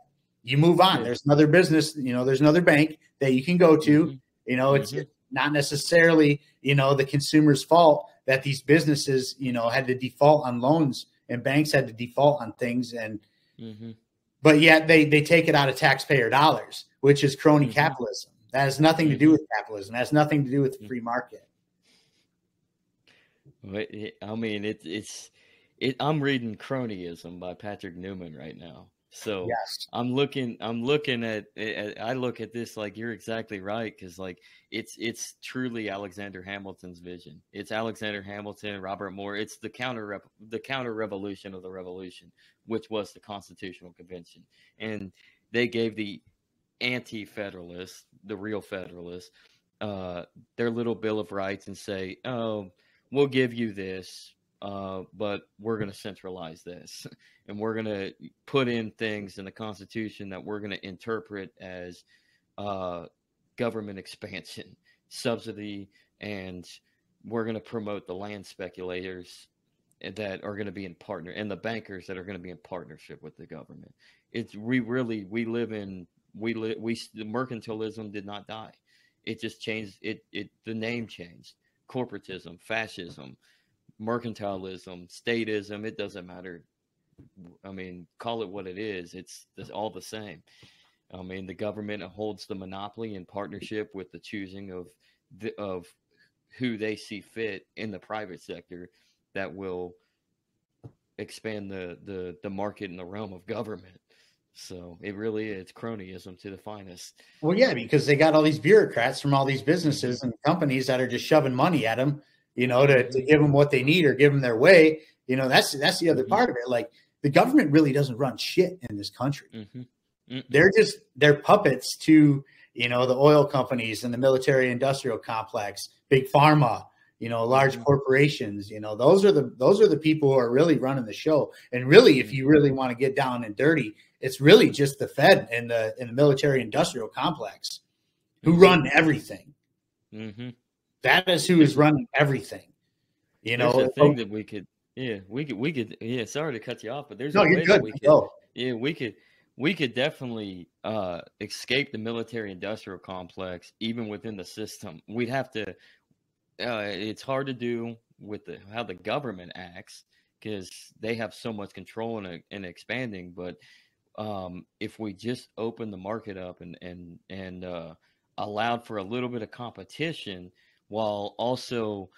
You move on. There's another business, you know, there's another bank that you can go to, you know, it's not necessarily, you know, the consumer's fault that these businesses, you know, had to default on loans and banks had to default on things. And, but yet they take it out of taxpayer dollars, which is crony capitalism. That has nothing to do with capitalism. That has nothing to do with the free market. I mean, I'm reading Cronyism by Patrick Newman right now. So yes. I'm looking at I look at this like you're exactly right, because like it's truly Alexander Hamilton's vision. It's Alexander Hamilton, Robert Moore. It's the counter revolution of the revolution, which was the Constitutional Convention, and they gave the anti-federalists, the real federalists, their little Bill of Rights and say, oh, we'll give you this, but we're going to centralize this, and we're going to put in things in the Constitution that we're going to interpret as government expansion, subsidy, and we're going to promote the land speculators that are going to be in partner, and the bankers that are going to be in partnership with the government. The mercantilism did not die. It just changed. The name changed. Corporatism, fascism, mercantilism, statism, it doesn't matter. I mean, call it what it is. It's all the same. I mean, the government holds the monopoly in partnership with the choosing of who they see fit in the private sector that will expand the market in the realm of government. So it really is cronyism to the finest. Well, yeah, because they got all these bureaucrats from all these businesses and companies that are just shoving money at them, you know, to give them what they need or give them their way. You know, that's the other part of it. Like, the government really doesn't run shit in this country. They're puppets to, you know, the oil companies and the military industrial complex, big pharma, you know, large corporations. You know, those are the people who are really running the show. And really, if you really want to get down and dirty, it's really just the Fed and the military industrial complex who run everything. That is who is running everything. You know, there's a thing that we could, sorry to cut you off, but there's a way that we could definitely escape the military industrial complex, even within the system. We'd have to, it's hard to do with how the government acts, because they have so much control in expanding. But if we just open the market up and allowed for a little bit of competition, while also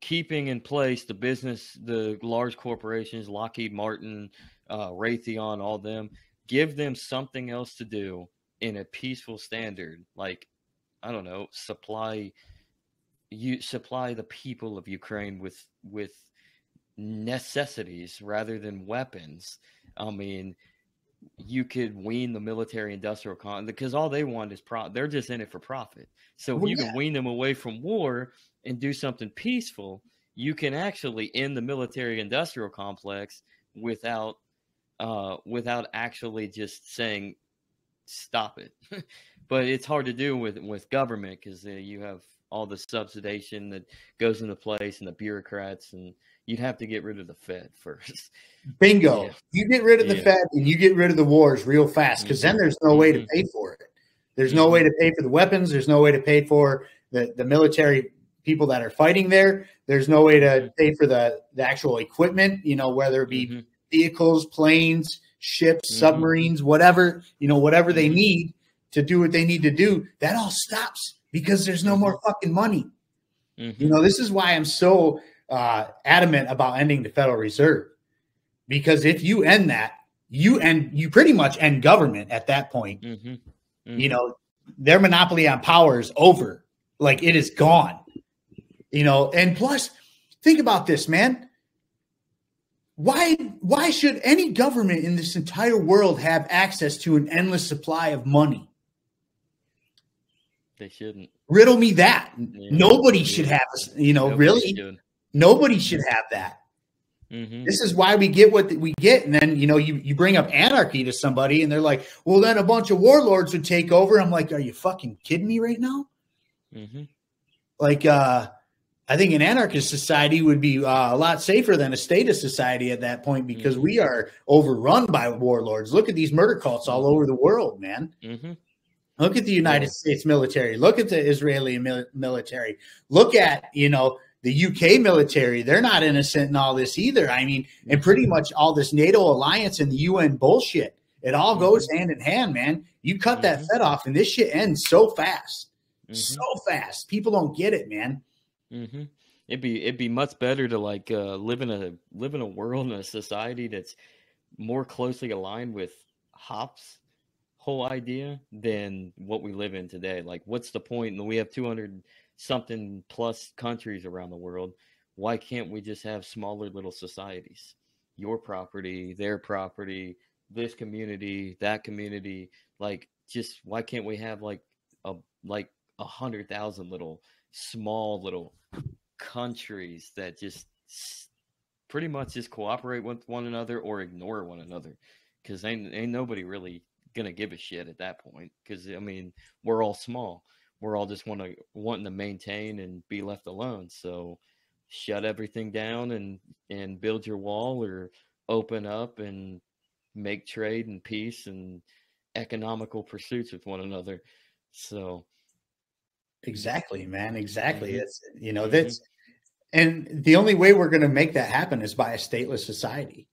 keeping in place the large corporations, Lockheed Martin, Raytheon, all them, give them something else to do in a peaceful standard, like, I don't know, supply the people of Ukraine with necessities rather than weapons. I mean, you could wean the military industrial because all they want is they're just in it for profit. So if you can wean them away from war and do something peaceful, you can actually end the military industrial complex without actually just saying stop it. But it's hard to do with government, because you have all the subsidization that goes into place and the bureaucrats, and you'd have to get rid of the Fed first. Bingo. Yeah. You get rid of the Fed and you get rid of the wars real fast, because then there's no way to pay for it. There's no way to pay for the weapons. There's no way to pay for the military people that are fighting there. There's no way to pay for the actual equipment, you know, whether it be vehicles, planes, ships, submarines, whatever, you know, whatever they need to do what they need to do. That all stops because there's no more fucking money. You know, this is why I'm so adamant about ending the Federal Reserve, because if you end that, you pretty much end government at that point. You know, their monopoly on power is over. Like, it is gone. You know, and plus, think about this, man. Why should any government in this entire world have access to an endless supply of money? They shouldn't. Riddle me that. Nobody should have, you know, nobody should have that. This is why we get what we get. And then, you know, you bring up anarchy to somebody and they're like, well, then a bunch of warlords would take over. I'm like, are you fucking kidding me right now? Like, I think an anarchist society would be a lot safer than a statist society at that point, because we are overrun by warlords. Look at these murder cults all over the world, man. Look at the United States military. Look at the Israeli military. Look at, you know, the UK military. They're not innocent in all this either. I mean, and pretty much all this NATO alliance and the UN bullshit. It all goes hand in hand, man. You cut that Fed off and this shit ends so fast. so fast. People don't get it, man. Mm-hmm. It'd be much better to like live in a world, in a society that's more closely aligned with Hobbes' whole idea than what we live in today. Like, what's the point? And we have 200 something plus countries around the world. Why can't we just have smaller little societies? Your property, their property, this community, that community. Like, just why can't we have like 100,000 little small little countries that just pretty much just cooperate with one another or ignore one another, because ain't nobody really gonna give a shit at that point, because I mean, we're all small, we're all just wanting to maintain and be left alone. So shut everything down and build your wall, or open up and make trade and peace and economical pursuits with one another. So exactly, man, exactly. It's that's, and the only way we're going to make that happen is by a stateless society.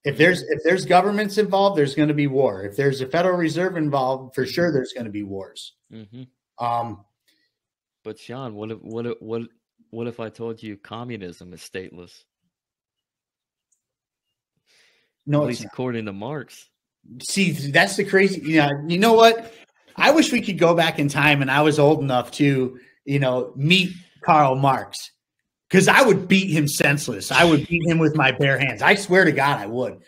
If there's governments involved, there's going to be war. If there's a Federal Reserve involved, for sure there's going to be wars. But Shaun, what if I told you communism is stateless? No, at least according to Marx. See, that's the crazy. You know what? I wish we could go back in time, and I was old enough to meet Karl Marx, because I would beat him senseless. I would beat him with my bare hands. I swear to God, I would.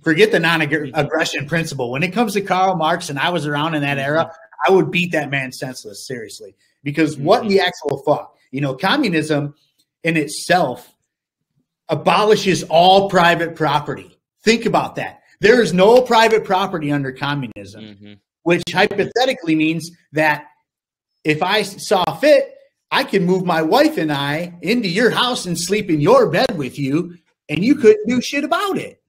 Forget the non-aggression principle. When it comes to Karl Marx, and I was around in that era, I would beat that man senseless, seriously. Because what in the actual fuck? Communism in itself abolishes all private property. Think about that. There is no private property under communism, which hypothetically means that if I saw fit, I can move my wife and I into your house and sleep in your bed with you, and you couldn't do shit about it.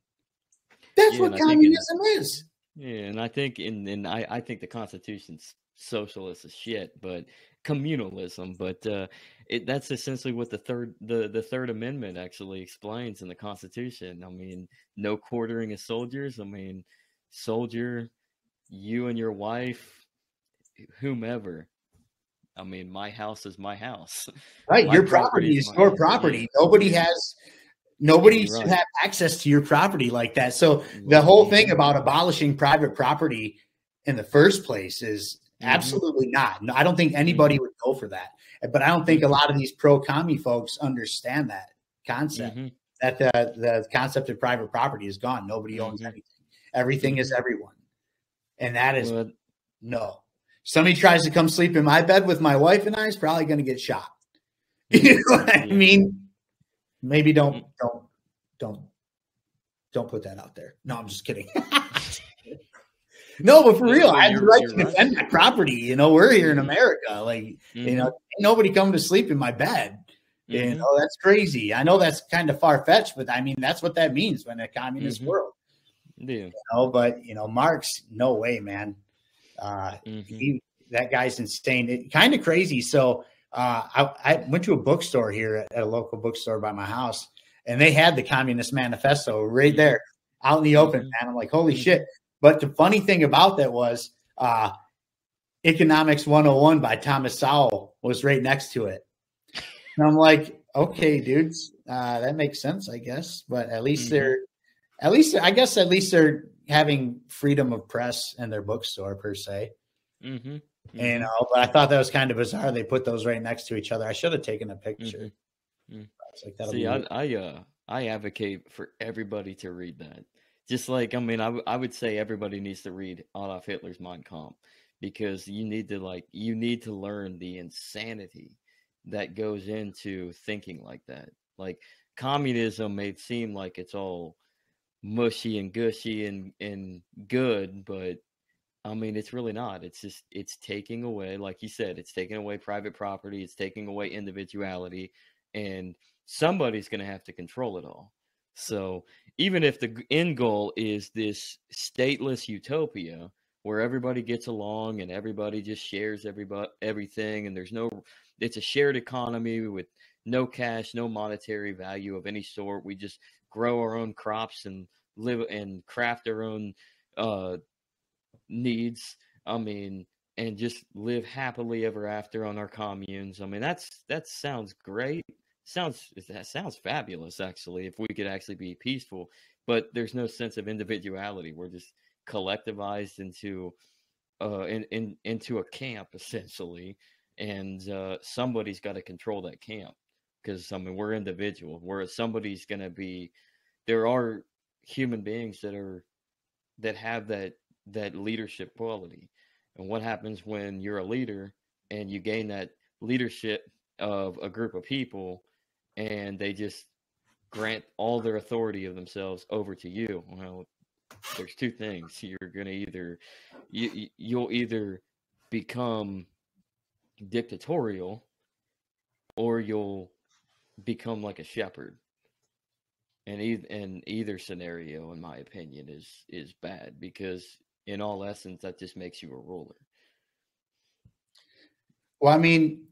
That's what communism is. Yeah, and I think I think the Constitution's socialist as shit, but communalism. But that's essentially what the Third Amendment actually explains in the Constitution. I mean, no quartering of soldiers. I mean, soldier, you and your wife, whomever. I mean, my house is my house. Right, your property is your property. Yeah. Nobody should have access to your property like that. So the whole thing about abolishing private property in the first place is absolutely not. No, I don't think anybody would go for that. But I don't think a lot of these pro-commie folks understand that concept, that the concept of private property is gone. Nobody owns anything. Everything is everyone. And that is no. Somebody tries to come sleep in my bed with my wife and I is probably going to get shot. You know what I mean? Maybe don't put that out there. No, I'm just kidding. No, but for real, I have the right to defend my property. We're here in America. Like, ain't nobody coming to sleep in my bed. That's crazy. I know that's kind of far-fetched, but I mean, that's what that means when a communist world. Yeah. But Marx, no way, man. That guy's insane. It kind of crazy. So I went to a bookstore here at a local bookstore by my house, and they had the Communist Manifesto right there out in the open, man. I'm like, holy shit. But the funny thing about that was Economics 101 by Thomas Sowell was right next to it. And I'm like, okay, dudes, that makes sense, I guess. But at least they're having freedom of press in their bookstore per se. But I thought that was kind of bizarre. They put those right next to each other. I should have taken a picture. See, I advocate for everybody to read that. Just like, I mean, I would say everybody needs to read Adolf Hitler's Mein Kampf, because you need to learn the insanity that goes into thinking like that. Like, communism may seem like it's all mushy and gushy and good, but I mean, it's really not. It's taking away, like you said, it's taking away private property, it's taking away individuality, and somebody's going to have to control it all. So even if the end goal is this stateless utopia where everybody gets along and everybody just shares everything, and it's a shared economy with no cash, no monetary value of any sort. We just grow our own crops and live and craft our own needs. I mean, and just live happily ever after on our communes. I mean, that sounds great. That sounds fabulous, actually, if we could actually be peaceful. But there's no sense of individuality. We're just collectivized into into a camp, essentially, and somebody's got to control that camp, because I mean, we're individual. Somebody's going to be. There are human beings that have that leadership quality. And what happens when you're a leader and you gain that leadership of a group of people, and they just grant all their authority of themselves over to you? Well, there's two things. You're going to you'll either become dictatorial, or you'll become like a shepherd. And either scenario, in my opinion, is bad, because in all essence, that just makes you a ruler. Well, I mean,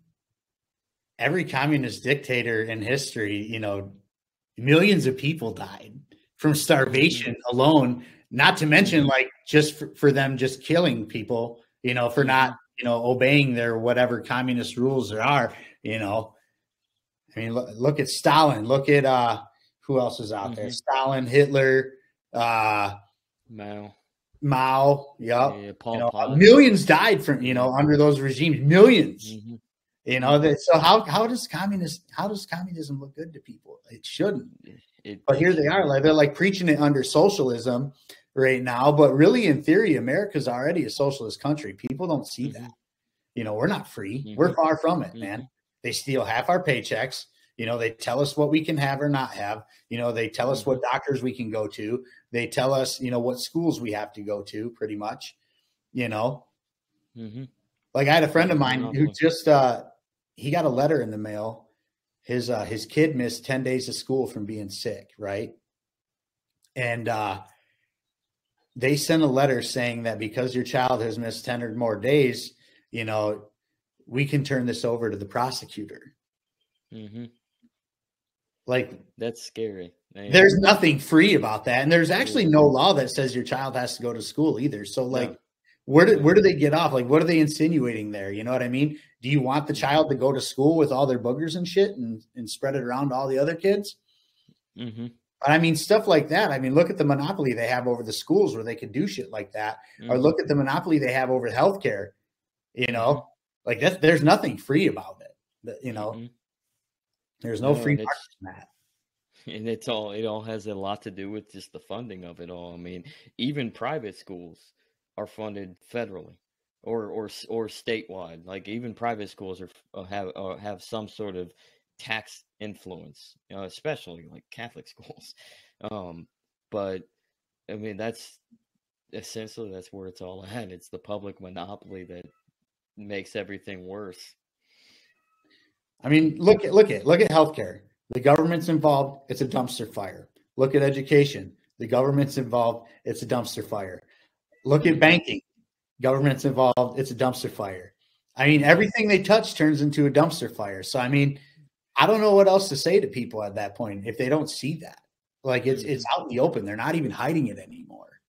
every communist dictator in history, millions of people died from starvation alone, not to mention like just for them just killing people, for not, obeying their whatever communist rules there are, I mean, look at Stalin, look at, who else is out there? Stalin, Hitler, Mao. Yep. Yeah, Pol Pot. Millions died from, under those regimes, millions. So how does communism look good to people? It shouldn't. But here they are, like they're like preaching it under socialism right now. But really, in theory, America's already a socialist country. People don't see that. We're not free. We're far from it, man. They steal half our paychecks. They tell us what we can have or not have. They tell us what doctors we can go to. They tell us, what schools we have to go to, pretty much. Like I had a friend of mine who just he got a letter in the mail. His kid missed 10 days of school from being sick, right? And they sent a letter saying that because your child has missed 10 or more days, we can turn this over to the prosecutor. Like, that's scary. There's nothing free about that. And there's actually no law that says your child has to go to school either. So like, where do they get off? Like, what are they insinuating there? You know what I mean? Do you want the child to go to school with all their boogers and shit and spread it around to all the other kids? But I mean, stuff like that. I mean, look at the monopoly they have over the schools where they could do shit like that. Or look at the monopoly they have over healthcare, like that. There's nothing free about it. There's no free market in that. And it all has a lot to do with just the funding of it all. I mean, even private schools are funded federally or statewide. Like even private schools have some sort of tax influence, especially like Catholic schools. But I mean, that's essentially that's where it's all at. It's the public monopoly that makes everything worse. I mean, look at healthcare. The government's involved. It's a dumpster fire. Look at education. The government's involved. It's a dumpster fire. Look at banking. Government's involved. It's a dumpster fire. I mean, everything they touch turns into a dumpster fire. So, I mean, I don't know what else to say to people at that point if they don't see that. Like it's out in the open. They're not even hiding it anymore.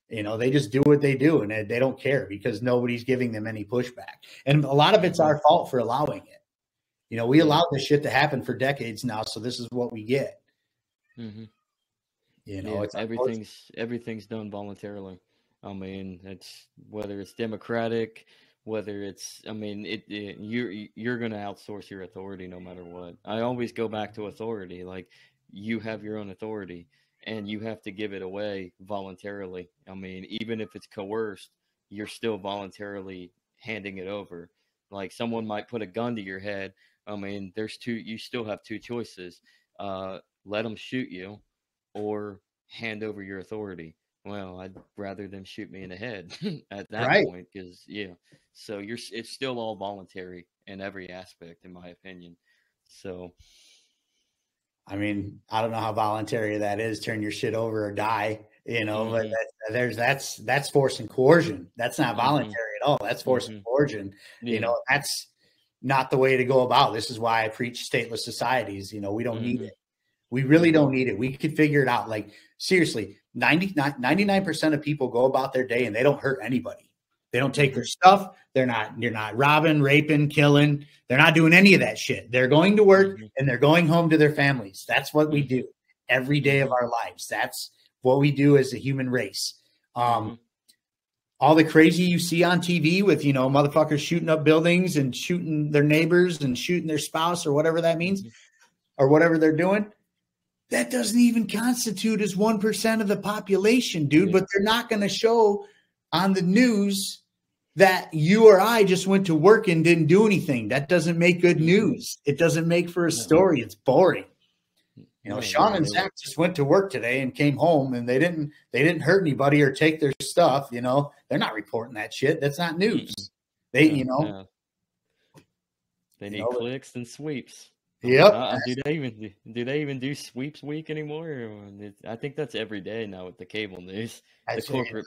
They just do what they do and they don't care because nobody's giving them any pushback. And a lot of it's our fault for allowing it. We allowed this shit to happen for decades now, so this is what we get. It's everything's done voluntarily. I mean, it's whether it's democratic, whether it's, I mean, you're going to outsource your authority no matter what. I always go back to authority. Like you have your own authority and you have to give it away voluntarily. I mean, even if it's coerced, you're still voluntarily handing it over. Like someone might put a gun to your head. I mean, you still have two choices. Let them shoot you or hand over your authority. Well, I'd rather them shoot me in the head at that point because, so it's still all voluntary in every aspect, in my opinion. So, I mean, I don't know how voluntary that is. Turn your shit over or die, but that's force and coercion. That's not voluntary at all. That's force and coercion. That's not the way to go about. This is why I preach stateless societies. We don't need it. We really don't need it. We could figure it out. Like seriously, 99% of people go about their day and they don't hurt anybody. They don't take their stuff. You're not robbing, raping, killing. They're not doing any of that shit. They're going to work and they're going home to their families. That's what we do every day of our lives. That's what we do as a human race. All the crazy you see on TV with, motherfuckers shooting up buildings and shooting their neighbors and shooting their spouse or whatever that means, or whatever they're doing, that doesn't even constitute as 1% of the population, dude. But they're not going to show on the news that you or I just went to work and didn't do anything. That doesn't make good news. It doesn't make for a story. It's boring. Shaun and Zach just went to work today and came home, and they didn't hurt anybody or take their stuff. They're not reporting that shit. That's not news. They need clicks and sweeps. Yep. Do they even do sweeps week anymore? I think that's every day now with the cable news. The corporate.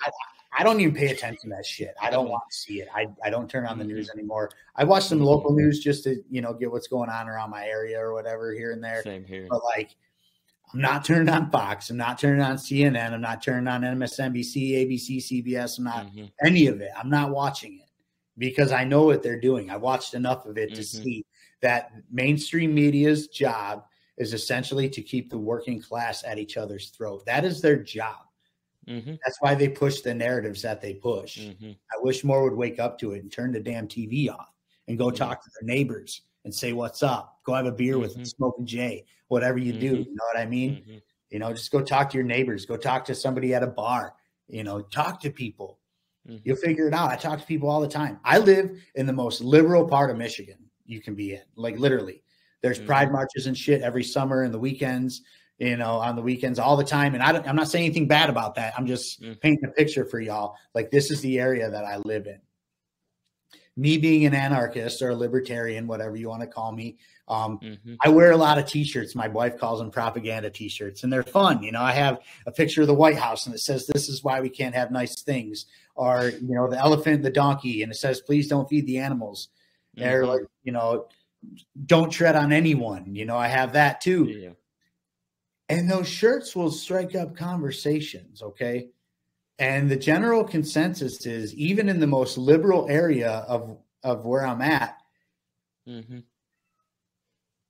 I don't even pay attention to that shit. I don't want to see it. I don't turn on the news anymore. I watch some local news just to get what's going on around my area or whatever here and there. Same here. But I'm not turning on Fox. I'm not turning on CNN. I'm not turning on MSNBC, ABC, CBS. I'm not any of it. I'm not watching it because I know what they're doing. I watched enough of it to see that mainstream media's job is essentially to keep the working class at each other's throat. That is their job. That's why they push the narratives that they push. I wish more would wake up to it and turn the damn TV off and go talk to their neighbors and say, what's up? Go have a beer with them, smoking Jay, whatever you do. You know what I mean? Just go talk to your neighbors. Go talk to somebody at a bar. Talk to people. You'll figure it out. I talk to people all the time. I live in the most liberal part of Michigan you can be in. Literally. There's pride marches and shit every summer and the weekends, on the weekends all the time. And I'm not saying anything bad about that. I'm just painting a picture for y'all. This is the area that I live in. Me being an anarchist or a libertarian, whatever you want to call me, I wear a lot of T-shirts. My wife calls them propaganda T-shirts, and they're fun. I have a picture of the White House, and it says, "This is why we can't have nice things," or the elephant, the donkey, and it says, "Please don't feed the animals." They're don't tread on anyone. I have that too. Yeah. And those shirts will strike up conversations, okay? And the general consensus is, even in the most liberal area of where I'm at,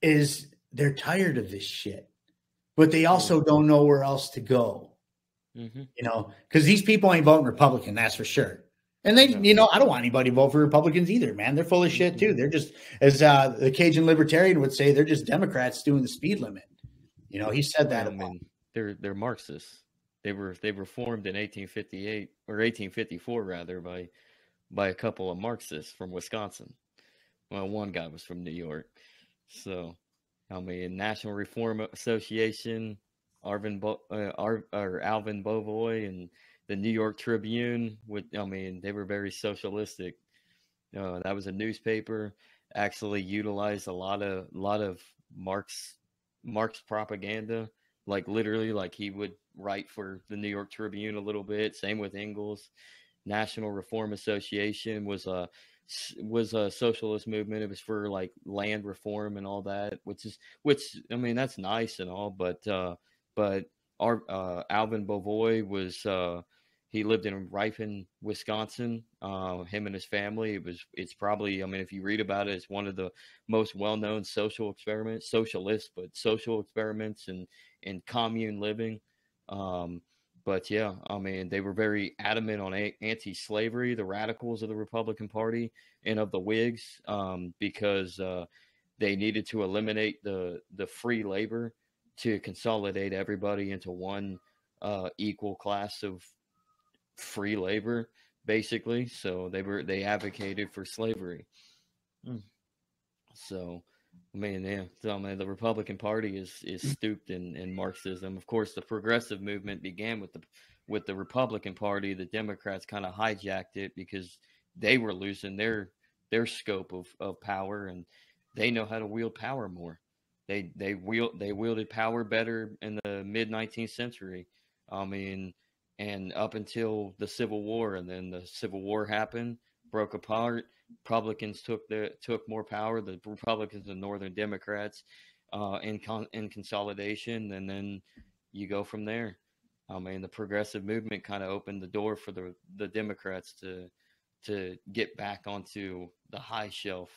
is they're tired of this shit. But they also don't know where else to go, because these people ain't voting Republican, that's for sure. And they, I don't want anybody to vote for Republicans either, man. They're full of shit too. They're just, as the Cajun libertarian would say, they're just Democrats doing the speed limit. He said that. They're Marxists. They were formed in 1858 or 1854 rather by a couple of Marxists from Wisconsin. Well, one guy was from New York. So, National Reform Association, Alvin Bovoy, and the New York Tribune. They were very socialistic. That was a newspaper. Actually, utilized a lot of Marx propaganda. Literally, he would write for the New York Tribune a little bit. Same with Engels. National Reform Association was a socialist movement. It was for land reform and all that, which that's nice and all, but our Alvin Bovoy was he lived in Ripon, Wisconsin. Him and his family. It's probably, if you read about it, it's one of the most well-known social experiments in commune living. But yeah, they were very adamant on anti-slavery, the radicals of the Republican Party and of the Whigs, because they needed to eliminate the free labor to consolidate everybody into one equal class of free labor, basically. So they advocated for slavery. So the Republican Party is steeped in Marxism. Of course, the progressive movement began with the Republican Party. The Democrats kind of hijacked it because they were losing their scope of power, and they know how to wield power more. They wielded power better in the mid 19th century. And up until the Civil War, and then the Civil War happened, broke apart. Republicans took more power. The Republicans and Northern Democrats in consolidation, and then you go from there. The progressive movement kind of opened the door for the Democrats to get back onto the high shelf.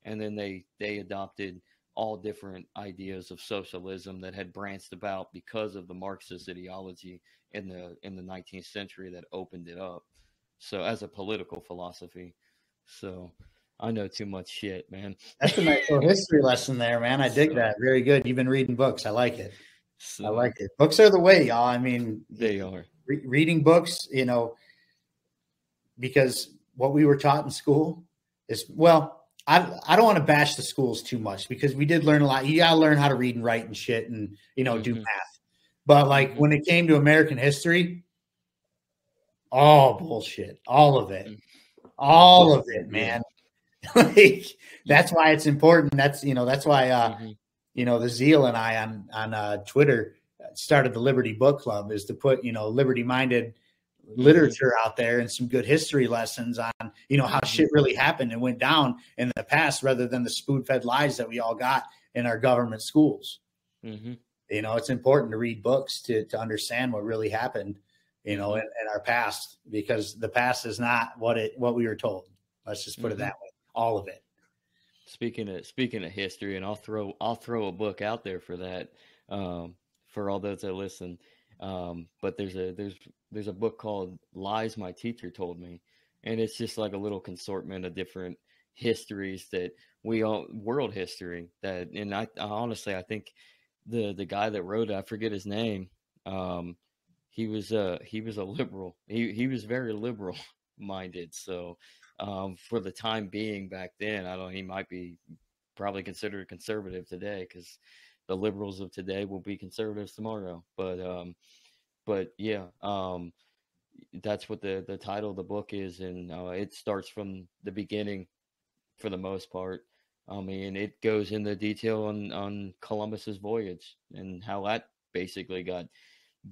And then they adopted all different ideas of socialism that had branched about because of the Marxist ideology in the 19th century that opened it up. So as a political philosophy. So I know too much shit, man. That's a nice little history lesson there, man. I dig that. Very good. You've been reading books. I like it. I like it. Books are the way, y'all. I mean, they are. Reading books, you know, because what we were taught in school is, well, I don't want to bash the schools too much because we did learn a lot. You got to learn how to read and write and shit and, you know, do math. But like when it came to American history, oh, bullshit. All of it. All of it, man. Like, that's why it's important. That's, you know, that's why, you know, the Zeal and I on Twitter started the Liberty Book Club, is to put, you know, liberty-minded literature out there and some good history lessons on, you know, how shit really happened and went down in the past, rather than the spoon-fed lies that we all got in our government schools. You know, it's important to read books to understand what really happened, you know, in our past, because the past is not what we were told. Let's just put it that way. All of it. Speaking of history, and I'll throw a book out there for that, for all those that listen. But there's a book called Lies My Teacher Told Me, and it's just like a little consortment of different histories that world history that, and I honestly, I think the guy that wrote it, I forget his name. He was a liberal. He was very liberal minded. So for the time being back then, he might be probably considered conservative today, because the liberals of today will be conservatives tomorrow. But yeah, that's what the title of the book is, and it starts from the beginning for the most part. I mean, it goes into detail on Columbus's voyage and how that basically got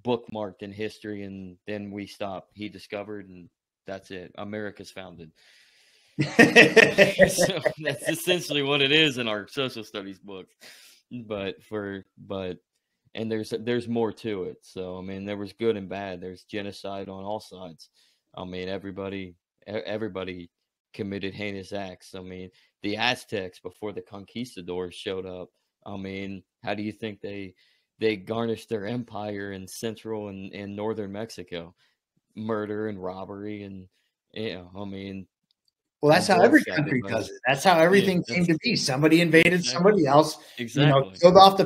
bookmarked in history, and then we stopped. He discovered, and that's it. America's founded. So that's essentially what it is in our social studies books. And there's more to it. So I mean, there was good and bad. There's genocide on all sides. I mean, everybody committed heinous acts. I mean, the Aztecs, before the conquistadors showed up, I mean, how do you think they garnished their empire in central and northern Mexico? Murder and robbery, and I mean, well, that's how every country does it. That's how everything came to be. Somebody invaded somebody else, you know, killed off the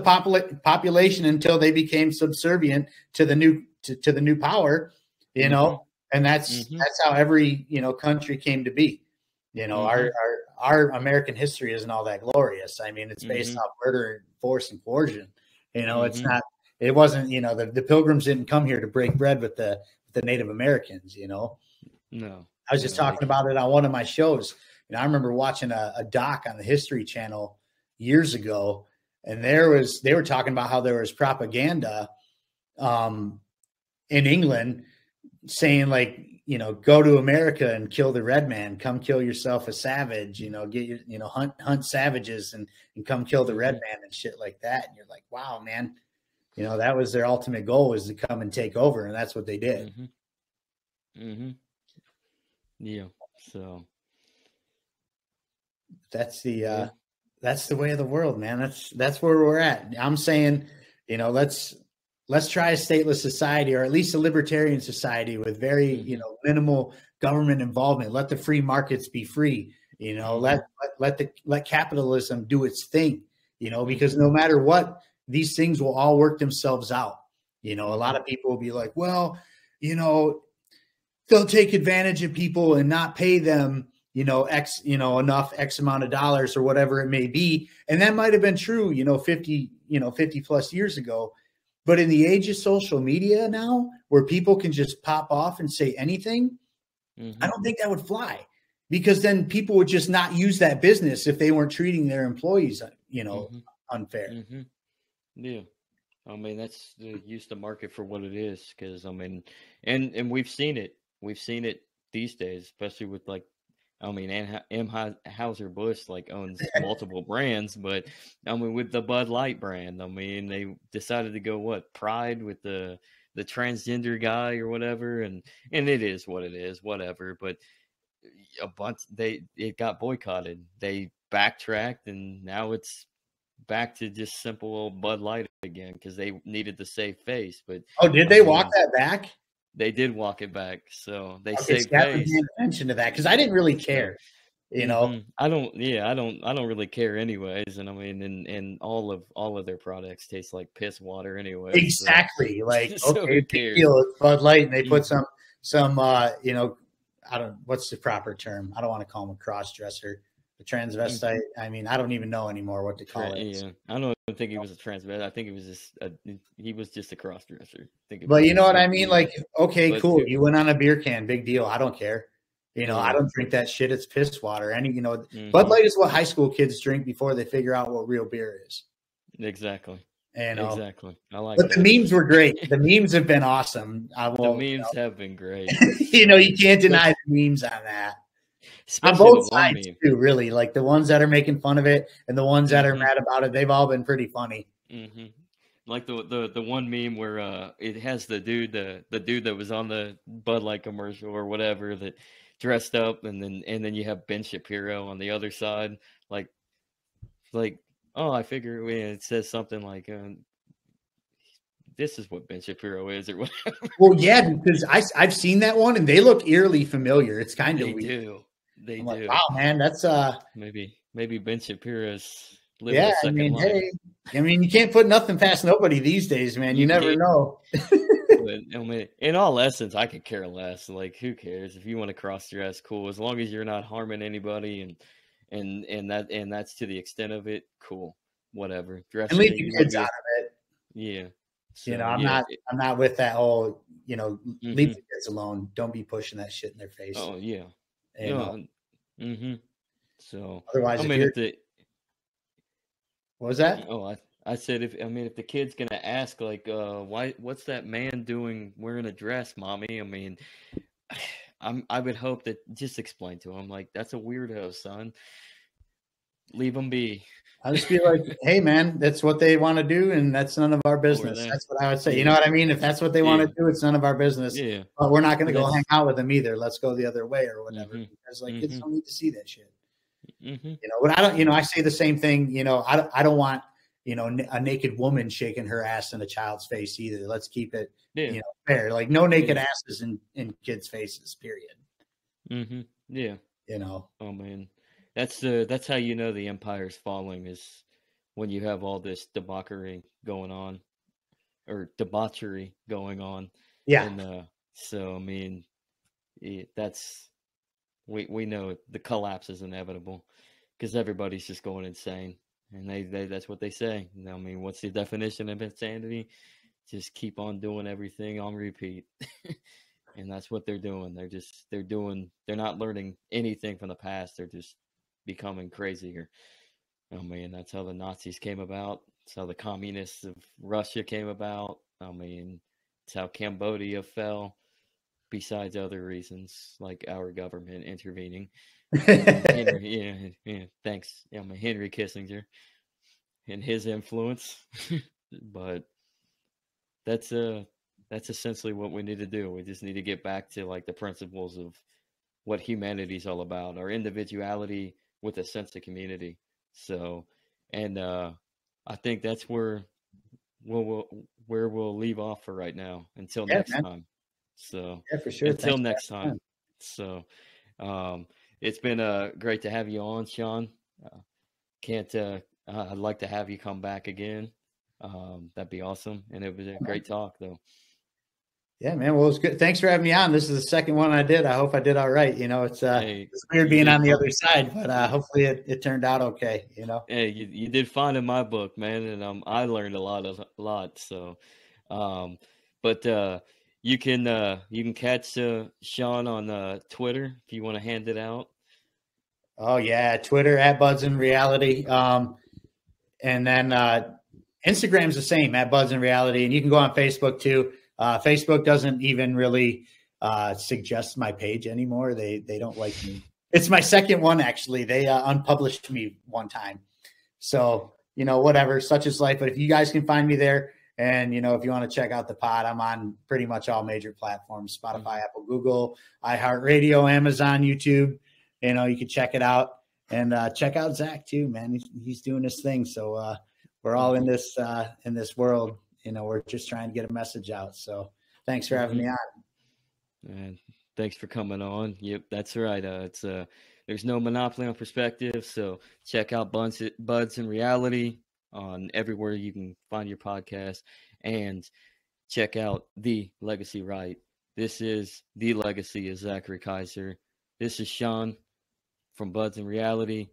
population until they became subservient to the new power, you know, and that's how every, you know, country came to be. You know, our American history isn't all that glorious. I mean, it's based off murder, force, and coercion. You know, it wasn't, you know, the Pilgrims didn't come here to break bread with the Native Americans, you know. No. I was just talking about it on one of my shows. You know, I remember watching a doc on the History Channel years ago, and they were talking about how there was propaganda in England saying, like, you know, go to America and kill the red man, come kill yourself a savage, you know, hunt savages and come kill the red man and shit like that. And you're like, wow, man, you know, that was their ultimate goal, was to come and take over, and that's what they did. Yeah. So that's the way of the world, man. That's where we're at. I'm saying, you know, let's try a stateless society, or at least a libertarian society with very, you know, minimal government involvement. Let the free markets be free. You know, let capitalism do its thing, you know, because no matter what, these things will all work themselves out. You know, a lot of people will be like, well, you know, they'll take advantage of people and not pay them, you know, enough X amount of dollars or whatever it may be. And that might have been true, you know, 50 plus years ago. But in the age of social media now, where people can just pop off and say anything, I don't think that would fly, because then people would just not use that business if they weren't treating their employees, you know, unfair. Yeah. I mean, that's use the market for what it is, because I mean, and we've seen it. We've seen it these days, especially with, like, I mean, Anheuser-Busch like owns multiple brands, but I mean, with the Bud Light brand, I mean, they decided to go Pride with the transgender guy or whatever, and it is what it is, whatever. But a bunch. It got boycotted. They backtracked, and now it's back to just simple old Bud Light again because they needed to save face. But did they walk that back? They did walk it back, so they Okay, saved face. Paying attention to that because I didn't really care. You know, I don't really care anyways. And I mean, and all of their products taste like piss water anyway. Exactly. So. Like, So okay, big deal. It's Bud Light, and they put some, you know, what's the proper term? I don't want to call him a cross dresser, a transvestite. I mean, I don't even know anymore what to call it. Yeah, I don't think he was a transvestite. I think he was just a cross dresser. But you know what I mean? Like, okay, cool. You went on a beer can, big deal. I don't care. You know, I don't drink that shit. It's piss water. Bud Light is what high school kids drink before they figure out what real beer is. Exactly. Exactly. I like but that. The memes were great. The memes have been awesome. The memes have been great. You can't deny the memes on that. Especially on both sides too, really. Like the ones that are making fun of it and the ones that are mad about it, they've all been pretty funny. Like the one meme where it has the dude that was on the Bud Light commercial or whatever that dressed up, and then you have Ben Shapiro on the other side, like oh, I figure it says something like this is what Ben Shapiro is or whatever. Well, yeah, because I've seen that one and they look eerily familiar. It's kind of weird. They do. Like, wow, man, that's maybe Ben Shapiro's living yeah. a second life. You can't put nothing past nobody these days, man. You never know. But I mean, in all essence, I could care less. Like, who cares if you want to cross dress? Cool, as long as you're not harming anybody, and that's to the extent of it. Cool, whatever. Dress and leave your kids out of it. Yeah. So, I'm not with that whole. Leave the kids alone. Don't be pushing that shit in their face. Oh yeah. So otherwise, what was that? Oh, I said if the kid's gonna ask like, what's that man doing wearing a dress, mommy? I mean, I would hope that just explain to him like that's a weirdo, son. Leave him be. I just feel like, hey man, that's what they want to do, and that's none of our business. That's what I would say. You know what I mean? If that's what they want to do, it's none of our business. Yeah. But we're not going to go hang out with them either. Let's go the other way or whatever. Because kids don't need to see that shit. But I don't. I say the same thing. I don't want a naked woman shaking her ass in a child's face either. Let's keep it fair. Like no naked asses in kids' faces. Period. Yeah. Oh man. That's how the empire's falling is when you have all this debauchery going on. Yeah. And so I mean, we know the collapse is inevitable because everybody's just going insane, and they that's what they say. I mean, what's the definition of insanity? Just keep on doing everything on repeat. And that's what they're doing. They're not learning anything from the past. They're just becoming crazier. I mean, that's how the Nazis came about. It's how the communists of Russia came about. I mean, it's how Cambodia fell, besides other reasons like our government intervening. Henry, thanks. I mean, Henry Kissinger and his influence. But that's essentially what we need to do. We just need to get back to like the principles of what humanity's all about, our individuality with a sense of community. So, and I think that's where we'll leave off for right now until next time. So for sure. Until next time. So it's been great to have you on, Shaun. I'd like to have you come back again. That'd be awesome. And it was a great talk though. Yeah, man. Well, it was good. Thanks for having me on. This is the second one I did. I hope I did all right. It's weird being on the other side, but hopefully it turned out okay. Hey, you did fine in my book, man, and I learned a lot. So, but you can catch Shaun on Twitter if you want to hand it out. Oh yeah, Twitter at BudsNReality, and then Instagram's the same at BudsNReality, and you can go on Facebook too. Facebook doesn't even really suggest my page anymore. They don't like me. It's my second one, actually. They unpublished me one time. So, whatever, such is life. But if you guys can find me there, And, if you want to check out the pod, I'm on pretty much all major platforms, Spotify, Apple, Google, iHeartRadio, Amazon, YouTube. You can check it out. And check out Zach too, man. He's doing his thing. So we're all in this world. We're just trying to get a message out. So thanks for having me on. And thanks for coming on. Yep, that's right. It's there's no monopoly on perspective. So check out BudsNReality on everywhere you can find your podcast, and check out The Legacy Right. This is The Legacy of Zachary Kaiser. This is Shaun from BudsNReality.